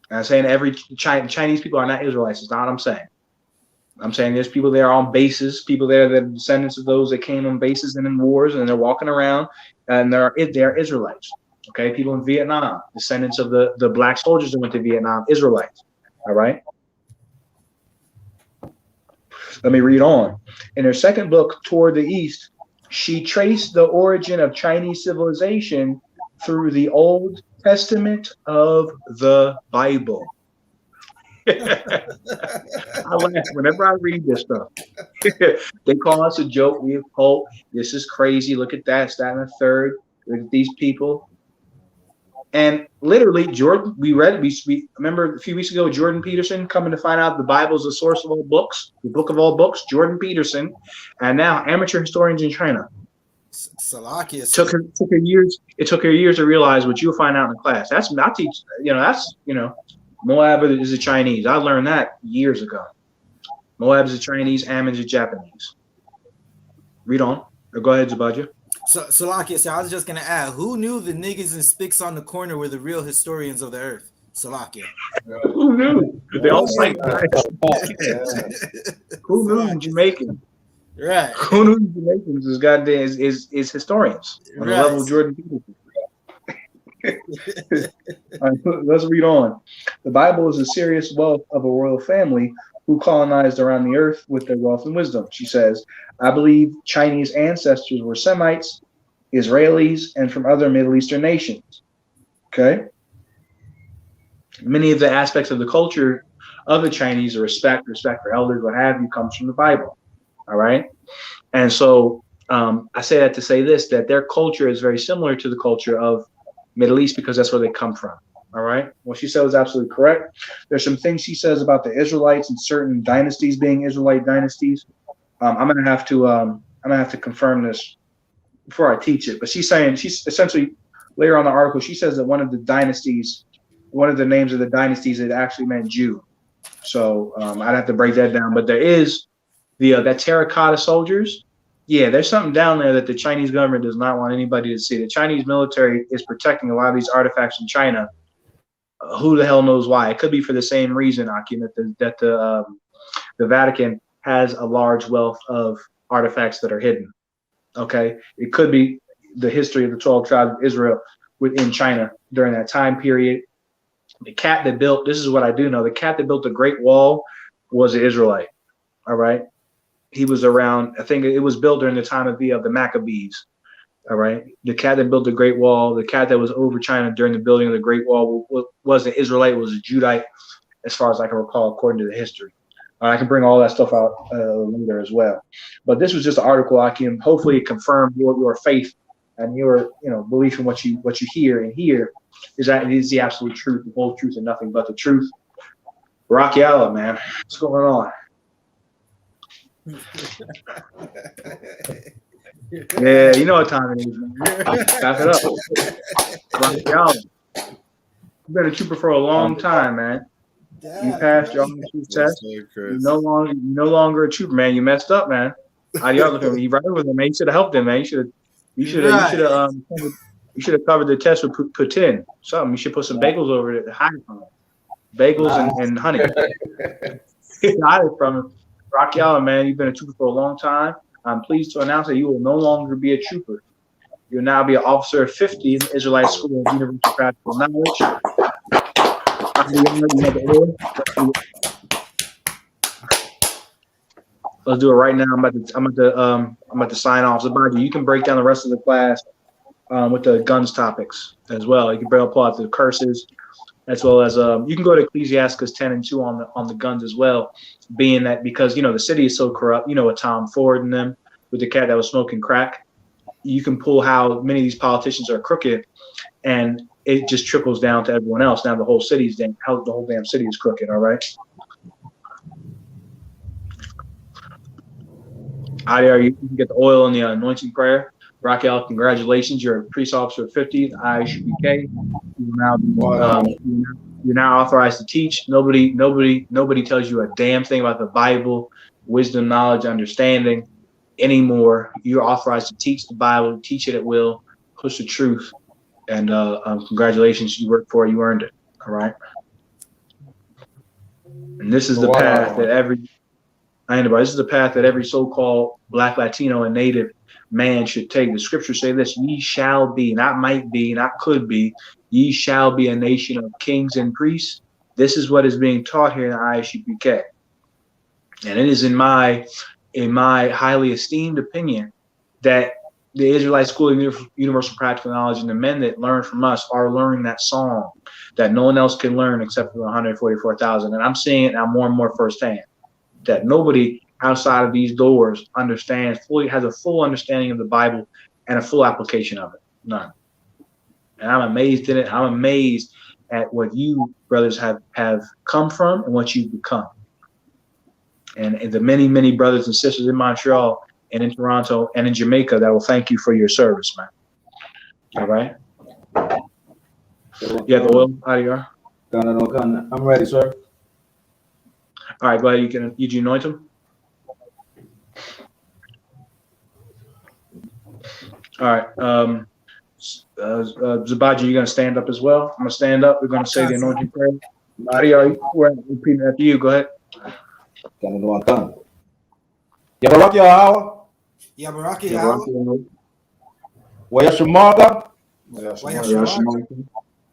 And I'm saying every Chinese people are not Israelites. That's not what I'm saying. I'm saying there's people there on bases, people there that are descendants of those that came on bases and in wars, and they're walking around, and they're Israelites. Okay, people in Vietnam, descendants of the black soldiers that went to Vietnam, Israelites. All right. Let me read on. In her second book, Toward the East, she traced the origin of Chinese civilization through the Old Testament of the Bible. I laugh whenever I read this stuff. They call us a joke. We a cult. This is crazy. Look at that. It's that and the third. Look at these people. And literally, Jordan, we remember a few weeks ago, Jordan Peterson coming to find out the Bible is the source of all books, the book of all books, Jordan Peterson, and now amateur historians in China. Salakia. Took her years. It took her years to realize what you'll find out in class. Moab is a Chinese. I learned that years ago. Moab is a Chinese, Ammon's a Japanese. Read on. Or go ahead, Zubadia. So Salakia, so I was just gonna add, who knew the niggas and Spicks on the corner were the real historians of the earth? Salakia. Who knew? They all cite Who knew Jamaicans? Right. Who knew Jamaicans is goddamn is historians on the level of Jordan Peterson. All right, let's read on. The Bible is a serious wealth of a royal family who colonized around the earth with their wealth and wisdom. She says, I believe Chinese ancestors were Semites, Israelis, and from other Middle Eastern nations. Okay? Many of the aspects of the culture of the Chinese, respect for elders, what have you, comes from the Bible. All right? And so I say that to say this, that their culture is very similar to the culture of Middle East because that's where they come from. All right. What she said was absolutely correct. There's some things she says about the Israelites and certain dynasties being Israelite dynasties. I'm gonna have to confirm this before I teach it. But she's essentially later on the article, she says that one of the names of the dynasties, it actually meant Jew. So I'd have to break that down. But there is that terracotta soldiers. Yeah, there's something down there that the Chinese government does not want anybody to see. The Chinese military is protecting a lot of these artifacts in China. Who the hell knows why? It could be for the same reason, Akim, that the Vatican has a large wealth of artifacts that are hidden. Okay, it could be the history of the 12 tribes of Israel within China during that time period. The cat that built, this is what I do know, the cat that built the Great Wall was an Israelite. All right. He was around, I think it was built during the time of the Maccabees. All right. The cat that built the Great Wall, the cat that was over China during the building of the Great Wall was an Israelite, was a Judite, as far as I can recall, according to the history. I can bring all that stuff out later as well. But this was just an article I can hopefully confirm your faith and your belief in what you hear, and here is that it is the absolute truth, the whole truth, and nothing but the truth. Rocky Allah, man. What's going on? Yeah, you know what time it is, man. Back it up. Rocky Allah. You've been a trooper for a long time, man. You passed your test. You're no longer a trooper, man. You messed up, man. You right with him, man. You should have helped him, man. You should have covered the test with poutine. Something. You should put some bagels over it to hide from him. Bagels and honey. Hide it from him. Rocky Allah, man. You've been a trooper for a long time. I'm pleased to announce that you will no longer be a trooper. You'll now be an officer of 50 in the Israelite School of Universal Practical Knowledge. Let's do it right now. I'm about to sign off. Zubadia, you can break down the rest of the class with the guns topics as well. You can pull out the curses, as well as you can go to Ecclesiastes 10 and 2 on the guns as well. Being that because the city is so corrupt, with Tom Ford and them, with the cat that was smoking crack, you can pull how many of these politicians are crooked, and it just trickles down to everyone else. Now the whole damn city is crooked. All right. Adi, you can get the oil and the anointing prayer. Raquel, congratulations. You're a police officer of 50, I.S.U.P.K. You're now authorized to teach. Nobody tells you a damn thing about the Bible, wisdom, knowledge, understanding anymore. You're authorized to teach the Bible, teach it at will, push the truth. And congratulations, you worked for it, you earned it. All right. And this is the path that every so-called Black, Latino, and Native man should take. The scriptures say this: ye shall be, not might be, not could be, ye shall be a nation of kings and priests. This is what is being taught here in the I.S.U.P.K. And it is in my highly esteemed opinion that the Israelite School of Universal Practical Knowledge and the men that learn from us are learning that song that no one else can learn except for the 144,000. And I'm seeing it now more and more firsthand, that nobody outside of these doors has a full understanding of the Bible and a full application of it. None. And I'm amazed in it. I'm amazed at what you brothers have come from and what you've become. And the many, many brothers and sisters in Montreal and in Toronto and in Jamaica that will thank you for your service, man. All right? You have the oil, Adiar? I'm ready, sir. All right, go ahead. You anoint him? All right. Zabaji, you gonna stand up as well? I'm gonna stand up. We're gonna say the anointing prayer. Maria, we're repeating after you. Go ahead. Yabarak Yahawa. Yabarak Yahawa. Wayashamaga. Wayashamaga.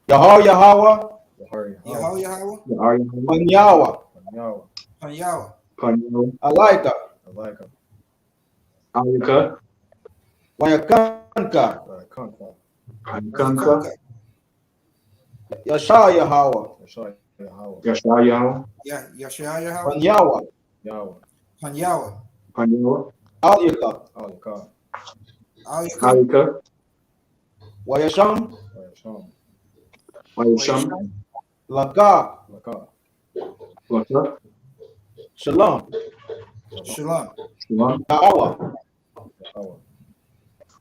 Yahar Yahawa. Yahweh. Panyawa. Panyawa. Alaika. Alika. Wayakanka. Kanka. Yasha Yahawa. Yashar Yahweh. Yashar Yahweh. Panyawa. Panyawa. Alika. Alika. Wayasham. Laka. Shalom. Yahawa.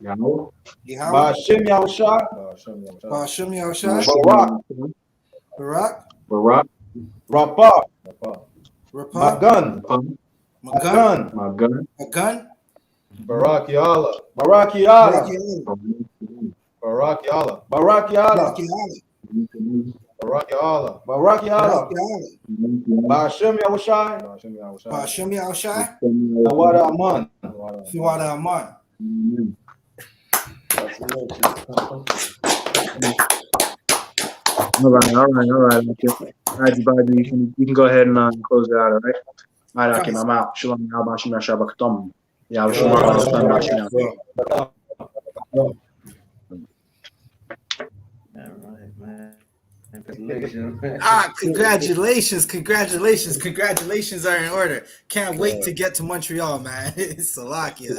Ba'ashem Yahusha. Barak. Rapa. Magan. Barak Yala. Barak Yala. Barak Yala. Barak Yala. Barak Yala. Barak Yala. Ba'ashem Yahushai. Ba'ashem Yahushai. Tawada Aman. Fiwada Aman. All right. All right, Zabaji, you can go ahead and close it out, all right? All right, Akim, I'm out. Shalom, Yahweh, Shabbat Katom. Yahweh, Congratulations are in order. Can't wait to get to Montreal, man. Salakia.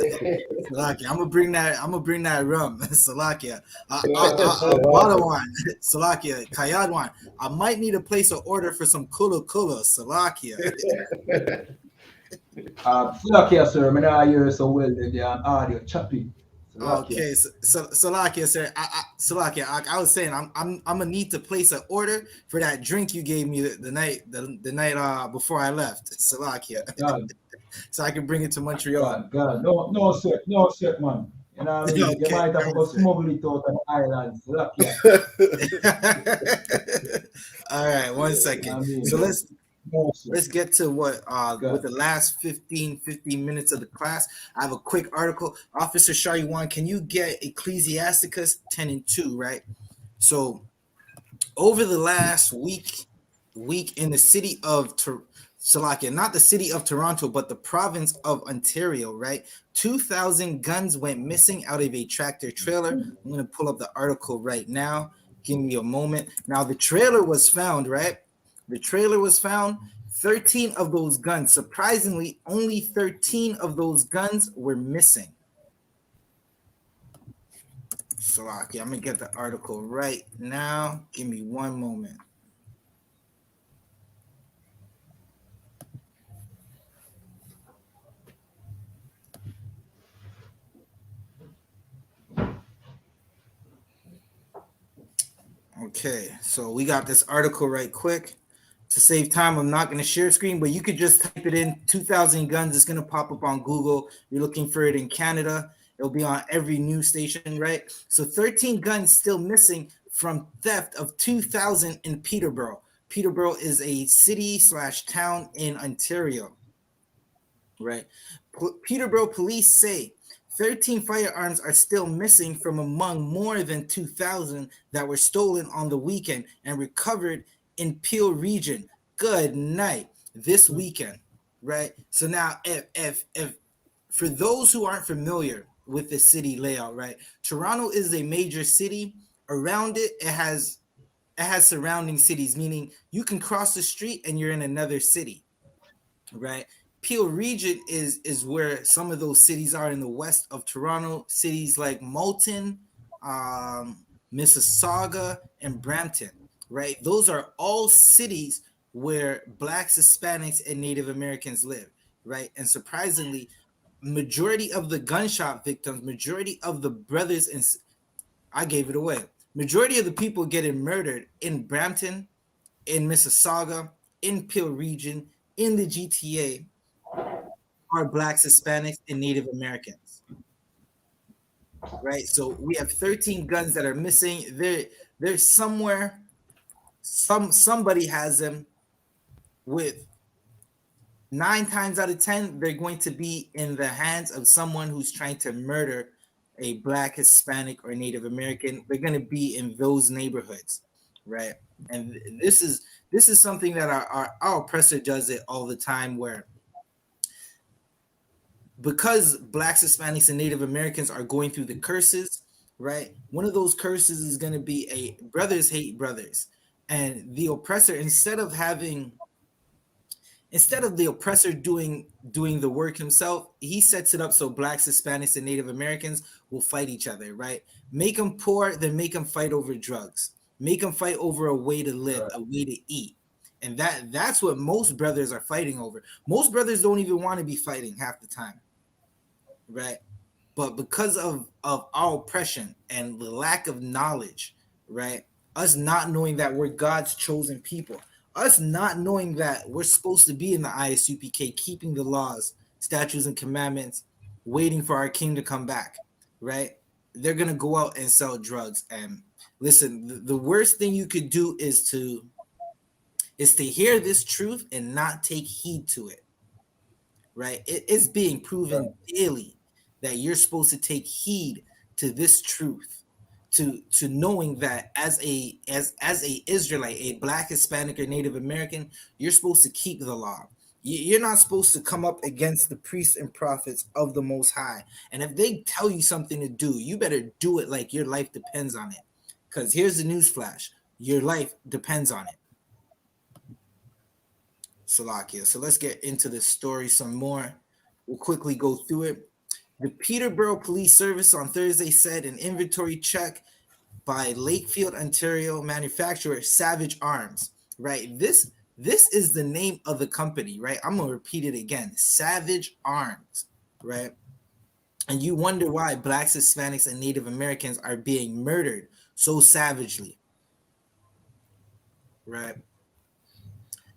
I'm gonna bring that rum. Salakia. Wadawan. Salakia. Kayadwan. I might need to place an order for some kula. Salakia. Salakia, sir. I know you're so well the audio choppy. Okay, so Salakia, sir. Salakia, I was saying I'm gonna need to place an order for that drink you gave me the night before I left. Salakia, so I can bring it to Montreal. God. No, sir, man. You know what I mean? Okay, you might have to go smuggle it out of Ireland. Salakia. All right, 1 second. I mean, so let's get to what with the last 15 minutes of the class. I have a quick article. Officer Shariwan, can you get Ecclesiasticus 10:2, right? So over the last week in the city of Salakia, not the city of Toronto, but the province of Ontario, right? 2,000 guns went missing out of a tractor trailer. I'm going to pull up the article right now. Give me a moment. Now, the trailer was found, right? The trailer was found. 13 of those guns, surprisingly, only 13 of those guns were missing. Salaki, I'm going to get the article right now. Give me one moment. Okay, so we got this article right quick. To save time, I'm not going to share screen, but you could just type it in, 2,000 guns. It's going to pop up on Google. You're looking for it in Canada. It'll be on every news station, right? So 13 guns still missing from theft of 2,000 in Peterborough. Peterborough is a city/town in Ontario, right? Peterborough police say 13 firearms are still missing from among more than 2,000 that were stolen on the weekend and recovered in Peel region. Good night. This weekend, right? So now, if for those who aren't familiar with the city layout, right? Toronto is a major city. Around it, it has surrounding cities, meaning you can cross the street and you're in another city, right? Peel region is where some of those cities are in the west of Toronto. Cities like Moulton, Mississauga, and Brampton, right? Those are all cities where Blacks, Hispanics, and Native Americans live, right? And surprisingly, majority of the gunshot victims, majority of the brothers, and I gave it away. Majority of the people getting murdered in Brampton, in Mississauga, in Peel region, in the GTA are Blacks, Hispanics, and Native Americans. right? So we have 13 guns that are missing. They're somewhere. Somebody has them. With 9 times out of 10, they're going to be in the hands of someone who's trying to murder a Black, Hispanic, or Native American. They're going to be in those neighborhoods, right? And this is something that our oppressor does it all the time, where because Blacks, Hispanics, and Native Americans are going through the curses, right? One of those curses is going to be a brothers hate brothers, and the oppressor, instead of the oppressor doing the work himself, he sets it up so Blacks, Hispanics, and Native Americans will fight each other, right? Make them poor, then make them fight over drugs. Make them fight over a way to live, a way to eat. And that's what most brothers are fighting over. Most brothers don't even want to be fighting half the time, right? But because of our oppression and the lack of knowledge, right? Us not knowing that we're God's chosen people, us not knowing that we're supposed to be in the I.S.U.P.K, keeping the laws, statutes, and commandments, waiting for our king to come back, right? They're gonna go out and sell drugs. And listen, the worst thing you could do is to hear this truth and not take heed to it, right? It is being proven daily that you're supposed to take heed to this truth, to knowing that as a Israelite, a Black, Hispanic, or Native American, you're supposed to keep the law. You're not supposed to come up against the priests and prophets of the Most High. And if they tell you something to do, you better do it like your life depends on it. Because here's the news flash: your life depends on it. Salakia. So let's get into this story some more. We'll quickly go through it. The Peterborough Police Service on Thursday said an inventory check by Lakefield, Ontario manufacturer Savage Arms, right? This is the name of the company, right? I'm going to repeat it again. Savage Arms, right? And you wonder why Blacks, Hispanics, and Native Americans are being murdered so savagely, right?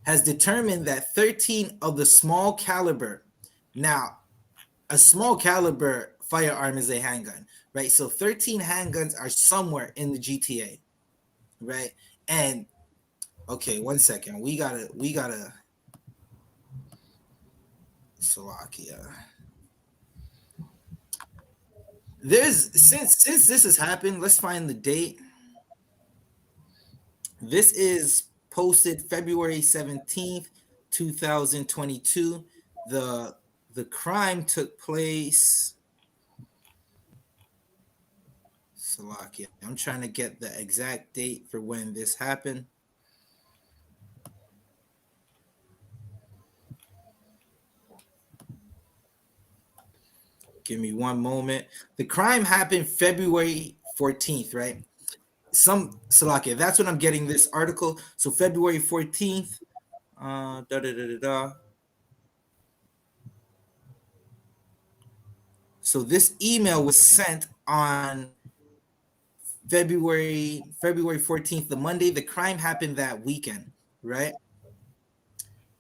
Has determined that 13 of the small caliber, now a small caliber firearm is a handgun, right? So 13 handguns are somewhere in the GTA, right? And okay, 1 second. We gotta Slovakia. There's since this has happened, let's find the date. This is posted February 17th, 2022. The crime took place. Slovakia. I'm trying to get the exact date for when this happened. Give me one moment. The crime happened February 14th, right? Slovakia. That's when I'm getting this article. So February 14th. So this email was sent on February 14th, the Monday. The crime happened that weekend, right?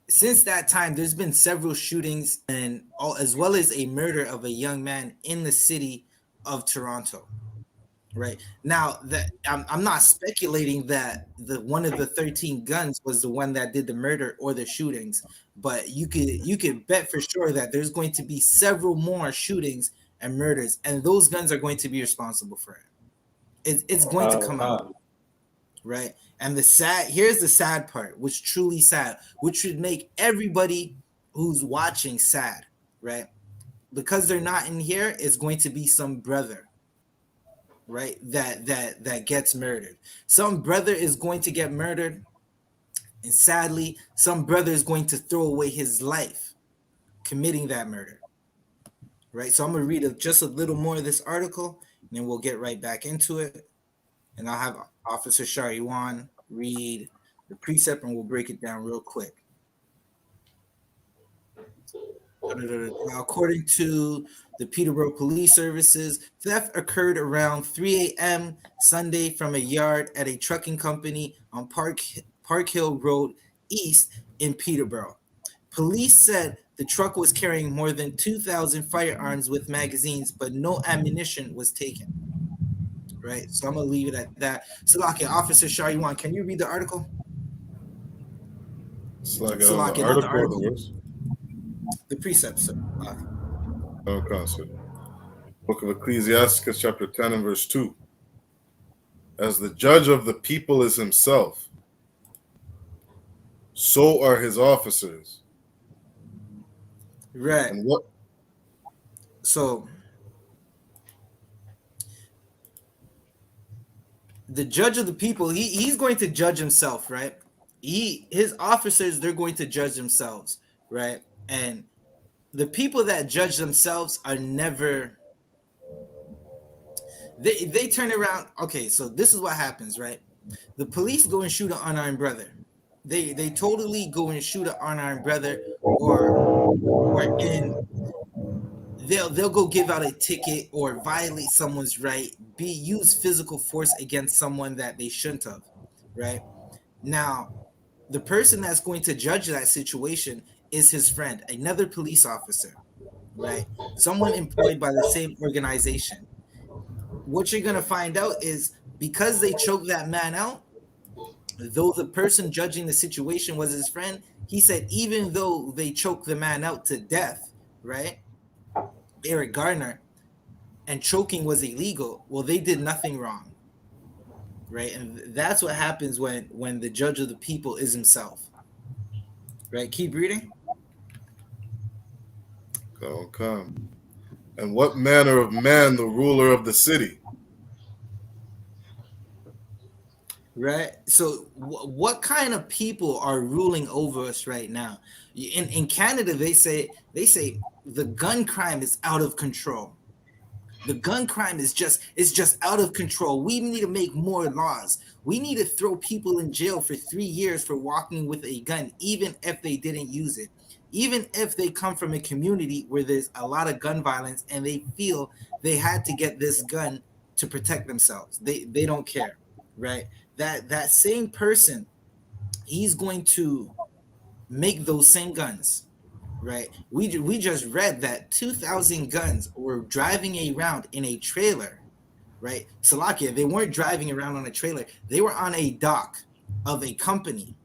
Since that time, there's been several shootings and as well as a murder of a young man in the city of Toronto. Right now, that I'm not speculating that the one of the 13 guns was the one that did the murder or the shootings, but you could bet for sure that there's going to be several more shootings and murders, and those guns are going to be responsible for it. It's going to come out, right? And here's the sad part, which truly sad, which should make everybody who's watching sad, right? Because they're not in here, it's going to be some brother, right, that gets murdered. Some brother is going to get murdered, and sadly, some brother is going to throw away his life committing that murder, right? So I'm going to read just a little more of this article, and then we'll get right back into it. And I'll have Officer Shariwan read the precept, and we'll break it down real quick. Now, according to the Peterborough Police Services, theft occurred around 3 a.m. Sunday from a yard at a trucking company on Park Hill Road East in Peterborough. Police said The truck was carrying more than 2,000 firearms with magazines, but no ammunition was taken. Right, so I'm gonna leave it at that. Salakia, Officer Shariwan, can you read the article? Salakia, Salakia, not the article, the precept, sir. Okay, sir. Book of Ecclesiasticus, chapter 10 and verse 2. As the judge of the people is himself, so are his officers. Right. And what? So the judge of the people, he's going to judge himself, right? His officers, they're going to judge themselves, right? And the people that judge themselves are never, they turn around. Okay, so this is what happens, right? The police go and shoot an unarmed brother. They totally go and shoot an unarmed brother, or in they'll go give out a ticket or violate someone's right, use physical force against someone that they shouldn't have, right? Now, the person that's going to judge that situation is his friend, another police officer, right? Someone employed by the same organization. What you're going to find out is because they choked that man out, though the person judging the situation was his friend, he said even though they choked the man out to death, right? Eric Garner, and choking was illegal, well, they did nothing wrong, right? And that's what happens when the judge of the people is himself, right? Keep reading. Okay. And what manner of man the ruler of the city? Right. So what kind of people are ruling over us right now? In Canada, they say the gun crime is out of control. The gun crime is just out of control. We need to make more laws. We need to throw people in jail for 3 years for walking with a gun, even if they didn't use it. Even if they come from a community where there's a lot of gun violence and they feel they had to get this gun to protect themselves. They don't care, right? That same person, he's going to make those same guns, right? We just read that 2,000 guns were driving around in a trailer, right? Salakia, they weren't driving around on a trailer. They were on a dock of a company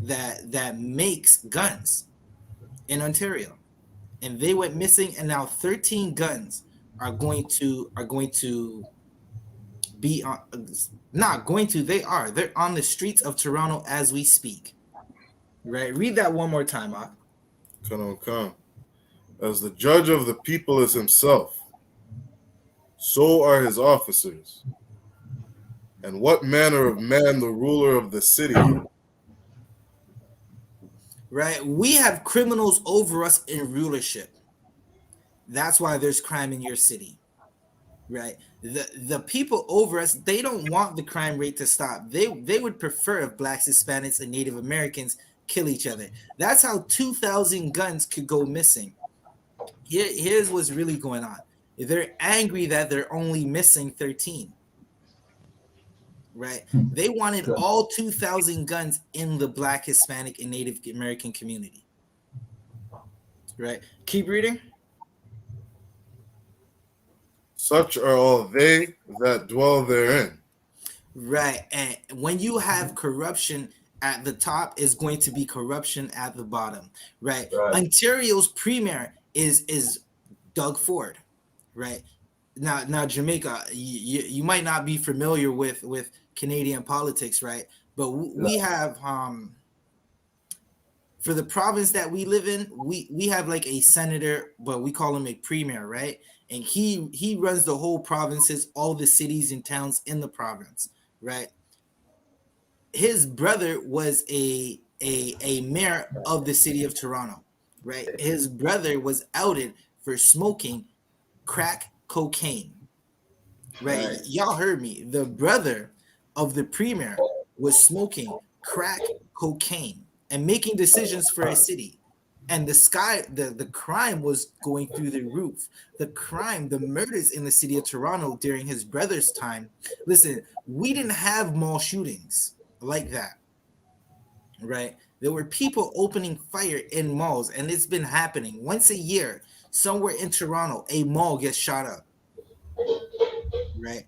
that makes guns in Ontario, and they went missing. And now 13 guns are going to be on, not going to. They're on the streets of Toronto as we speak. Right? Read that one more time, Ak. Come. As the judge of the people is himself, so are his officers. And what manner of man the ruler of the city? Right? We have criminals over us in rulership. That's why there's crime in your city. Right? The people over us, they don't want the crime rate to stop. They would prefer if Blacks, Hispanics, and Native Americans kill each other. That's how 2,000 guns could go missing. Here's what's really going on. They're angry that they're only missing 13. Right? They wanted all 2,000 guns in the Black, Hispanic, and Native American community. Right? Keep reading. Such are all they that dwell therein. Right. And when you have corruption at the top, is going to be corruption at the bottom. Right. Ontario's premier is Doug Ford. Right. Now Jamaica, you might not be familiar with Canadian politics, right? But we have for the province that we live in, we have like a senator, but we call him a premier, right? And he runs the whole provinces, all the cities and towns in the province, right? His brother was a mayor of the city of Toronto, right? His brother was outed for smoking crack cocaine, right? Y'all heard me. The brother of the premier was smoking crack cocaine and making decisions for a city. And the crime was going through the roof. The murders in the city of Toronto during his brother's time. Listen, we didn't have mall shootings like that, right? there were people opening fire in malls, and it's been happening once a year. Somewhere in Toronto, a mall gets shot up. Right?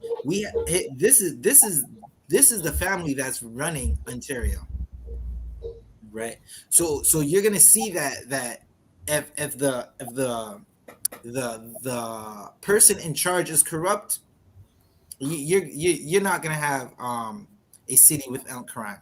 This is the family that's running Ontario. Right? So you're gonna see that if the person in charge is corrupt, you're not gonna have a city without crime,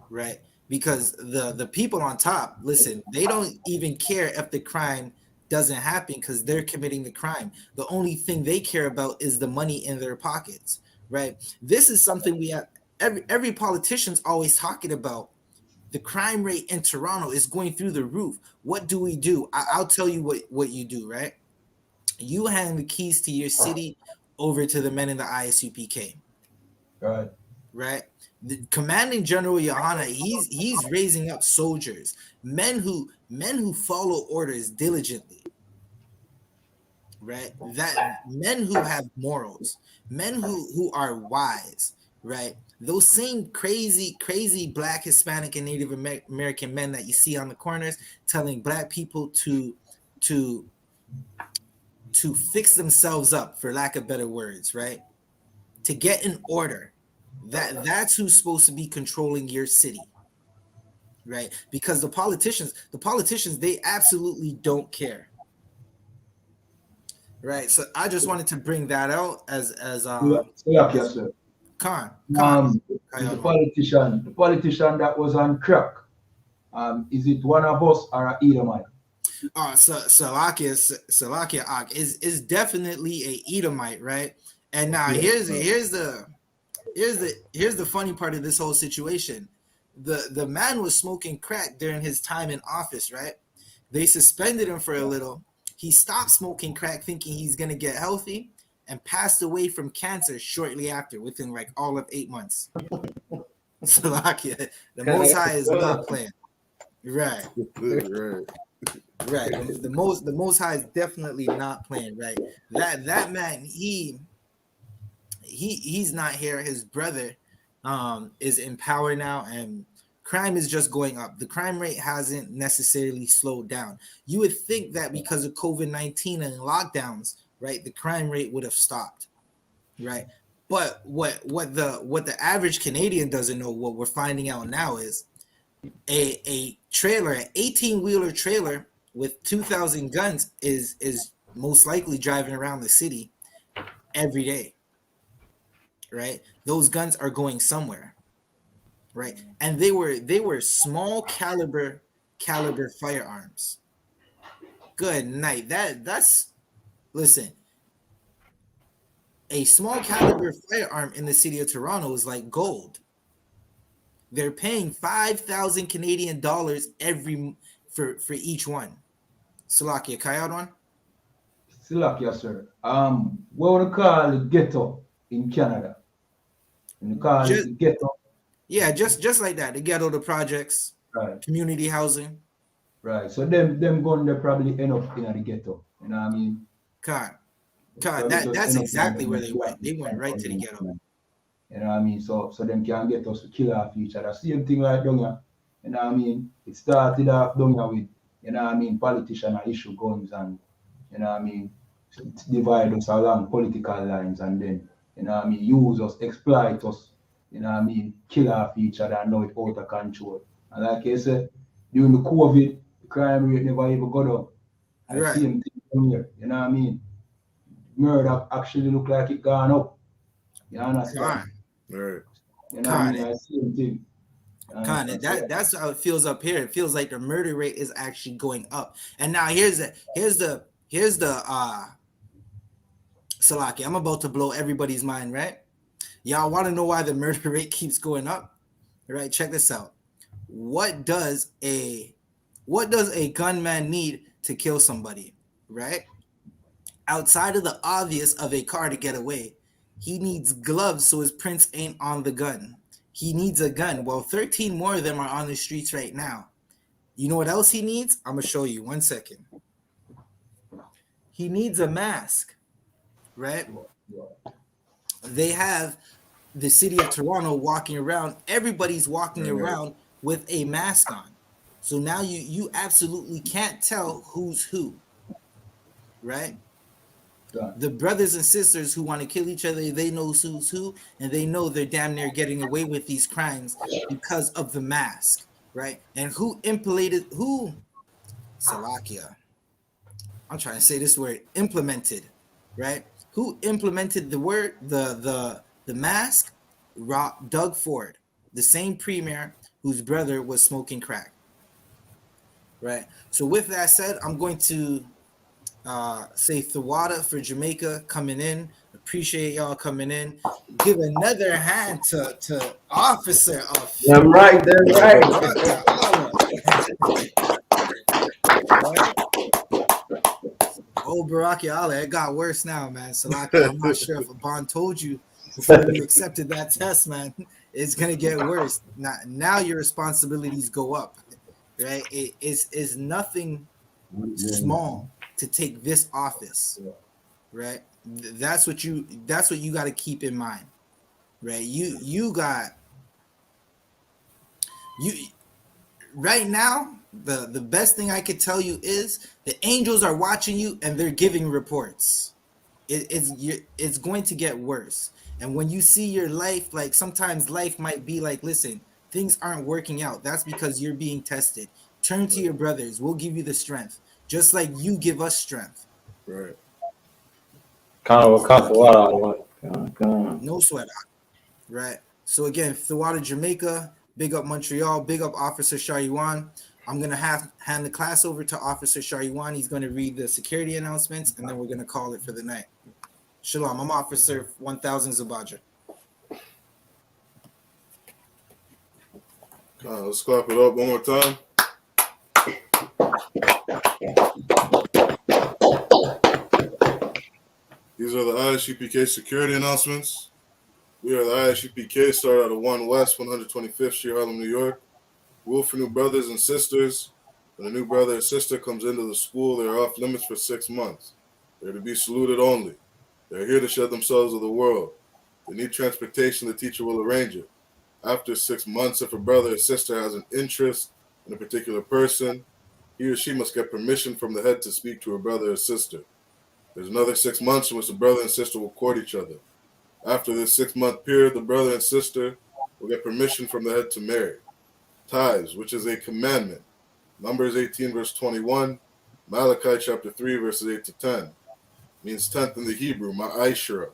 right? Because the people on top, listen, they don't even care if the crime doesn't happen because they're committing the crime. The only thing they care about is the money in their pockets, right? This is something we have. Every politician's always talking about. The crime rate in Toronto is going through the roof. What do we do? I'll tell you what you do, right? You hand the keys to your city over to the men in the ISUPK. Right. Right? The commanding general YAHANNA, he's raising up soldiers, men who follow orders diligently. Right? That men who have morals, men who are wise, right? Those same crazy Black, Hispanic, and Native American men that you see on the corners telling Black people to fix themselves up, for lack of better words, right? To get in order. That's who's supposed to be controlling your city, right? Because the politicians, they absolutely don't care, right? So I just wanted to bring that out as yes, sir. Khan. The politician that was on crack. Is it one of us or a Edomite? Salakia Ak is definitely a Edomite, right? And now here's the funny part of this whole situation. The man was smoking crack during his time in office, right? They suspended him for a little. He stopped smoking crack thinking he's gonna get healthy, and passed away from cancer shortly after, within like all of 8 months. Salakia, the Most High is not playing. Right. Right. The Most High is definitely not playing, right? That man, he's not here. His brother is in power now, and crime is just going up. The crime rate hasn't necessarily slowed down. You would think that because of COVID-19 and lockdowns, right, the crime rate would have stopped, right? But what the average Canadian doesn't know, what we're finding out now, is a trailer, an 18-wheeler trailer with 2,000 guns is most likely driving around the city every day, right? Those guns are going somewhere, right? And they were small caliber firearms. Good night. That's listen. A small caliber firearm in the city of Toronto is like gold. They're paying 5,000 Canadian dollars for each one. Salakia, Kayad one? Salakia, sir. What would you call the ghetto in Canada? And you call it the ghetto? Yeah, just like that. The ghetto, the projects, right. Community housing. Right. So them gun they probably end up in the ghetto. You know what I mean? God, that's exactly where they went. They went right to the ghetto. You know what I mean? So them can get us to kill off each other. Same thing like down here. You know what I mean? It started off down here with, you know what I mean, politicians issue guns and, you know what I mean, divide us along political lines, and then, you know what I mean, use us, exploit us, you know what I mean, kill off each other, and now it's out of control. And like I said, during the COVID, the crime rate never even got up. And right. Same thing down here, you know what I mean? Murder actually look like it gone up. You understand? Right. You know what I mean? Same thing. That's how it feels up here. It feels like the murder rate is actually going up. And now here's the Salaki. I'm about to blow everybody's mind, right? Y'all want to know why the murder rate keeps going up? Right? Check this out. What does a gunman need to kill somebody? Right? Outside of the obvious of a car to get away, he needs gloves so his prints ain't on the gun. He needs a gun. Well, 13 more of them are on the streets right now. You know what else he needs? I'm going to show you. 1 second. He needs a mask, right? They have the city of Toronto walking around. Everybody's walking around with a mask on. So now you absolutely can't tell who's who, right? The brothers and sisters who want to kill each other, they know who's who, and they know they're damn near getting away with these crimes because of the mask, right? And who implemented Salakia. I'm trying to say this word, implemented, right? Who implemented the word, the mask? Doug Ford, the same premier whose brother was smoking crack, right? So with that said, I'm going to say Thawada for Jamaica coming in. Appreciate y'all coming in. Give another hand to Officer of I'm right, that's right. Oh, Baraki Allah, it got worse now, man. Salaki, I'm not sure if Abon told you before you accepted that test, man. It's gonna get worse. Now your responsibilities go up, right? It's nothing small to take this office, right? That's what you got to keep in mind, right? You right now, the best thing I could tell you is the angels are watching you and they're giving reports. It's going to get worse. And when you see your life, like sometimes life might be like, listen, things aren't working out. That's because you're being tested. Turn to your brothers. We'll give you the strength, just like you give us strength. Right. No sweat. Right. So again, Thawada Jamaica, big up Montreal, big up Officer Shariwan. I'm gonna hand the class over to Officer Shariwan. He's gonna read the security announcements, and then we're gonna call it for the night. Shalom. I'm Officer 1000 Zubaja. Let's clap it up one more time. These are the I.S.U.P.K security announcements. We are the I.S.U.P.K, started out of 1 West 125th Street, Harlem, New York. Rule for new brothers and sisters. When a new brother or sister comes into the school, they are off limits for 6 months. They're to be saluted only. They're here to shed themselves of the world. They need transportation, the teacher will arrange it. After 6 months, if a brother or sister has an interest in a particular person, he or she must get permission from the head to speak to a brother or sister. There's another 6 months in which the brother and sister will court each other. After this 6-month period, the brother and sister will get permission from the head to marry. Tithes, which is a commandment. Numbers 18, verse 21. Malachi chapter 3, verses 8 to 10. Means tenth in the Hebrew, ma'ashara.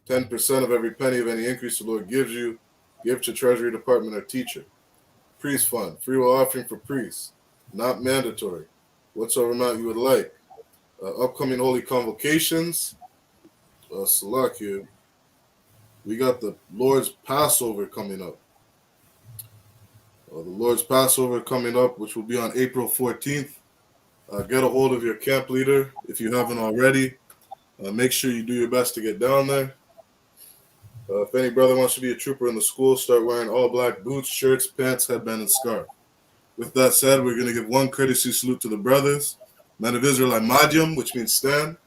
10% of every penny of any increase the Lord gives you, give to Treasury Department or teacher. Priest fund, free will offering for priests. Not mandatory. Whatsoever amount you would like. Upcoming holy convocations. Salakia. We got the Lord's Passover coming up. The Lord's Passover coming up, which will be on April 14th. Get a hold of your camp leader if you haven't already. Make sure you do your best to get down there. If any brother wants to be a trooper in the school, start wearing all black boots, shirts, pants, headband, and scarf. With that said, we're going to give one courtesy salute to the brothers. Men of Israelite Madium, which means stand.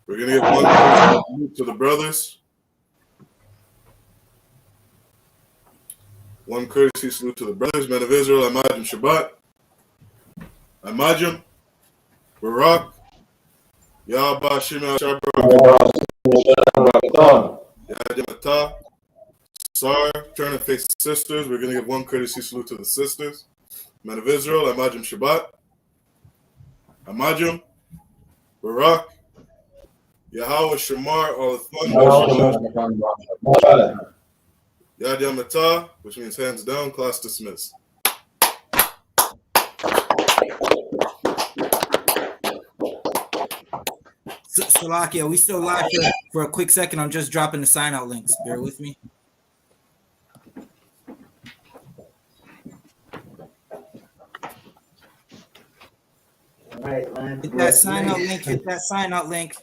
We're going to give one courtesy salute to the brothers. One courtesy salute to the brothers. Men of Israel, Imajim Shabbat. Imajim. Barak. Yahba Shimei Shabbat. Yadimata. Sar. Turn and face the sisters. We're going to give one courtesy salute to the sisters. Men of Israel, Imajim Shabbat. Imajim. Barak. Yahweh Shamar, all the thunder. Yad Yamata, which means hands down, class dismissed. Salakia, we still live for a quick second. I'm just dropping the sign out links. Bear with me. All right, man. Hit that sign out link. Hit that sign out link.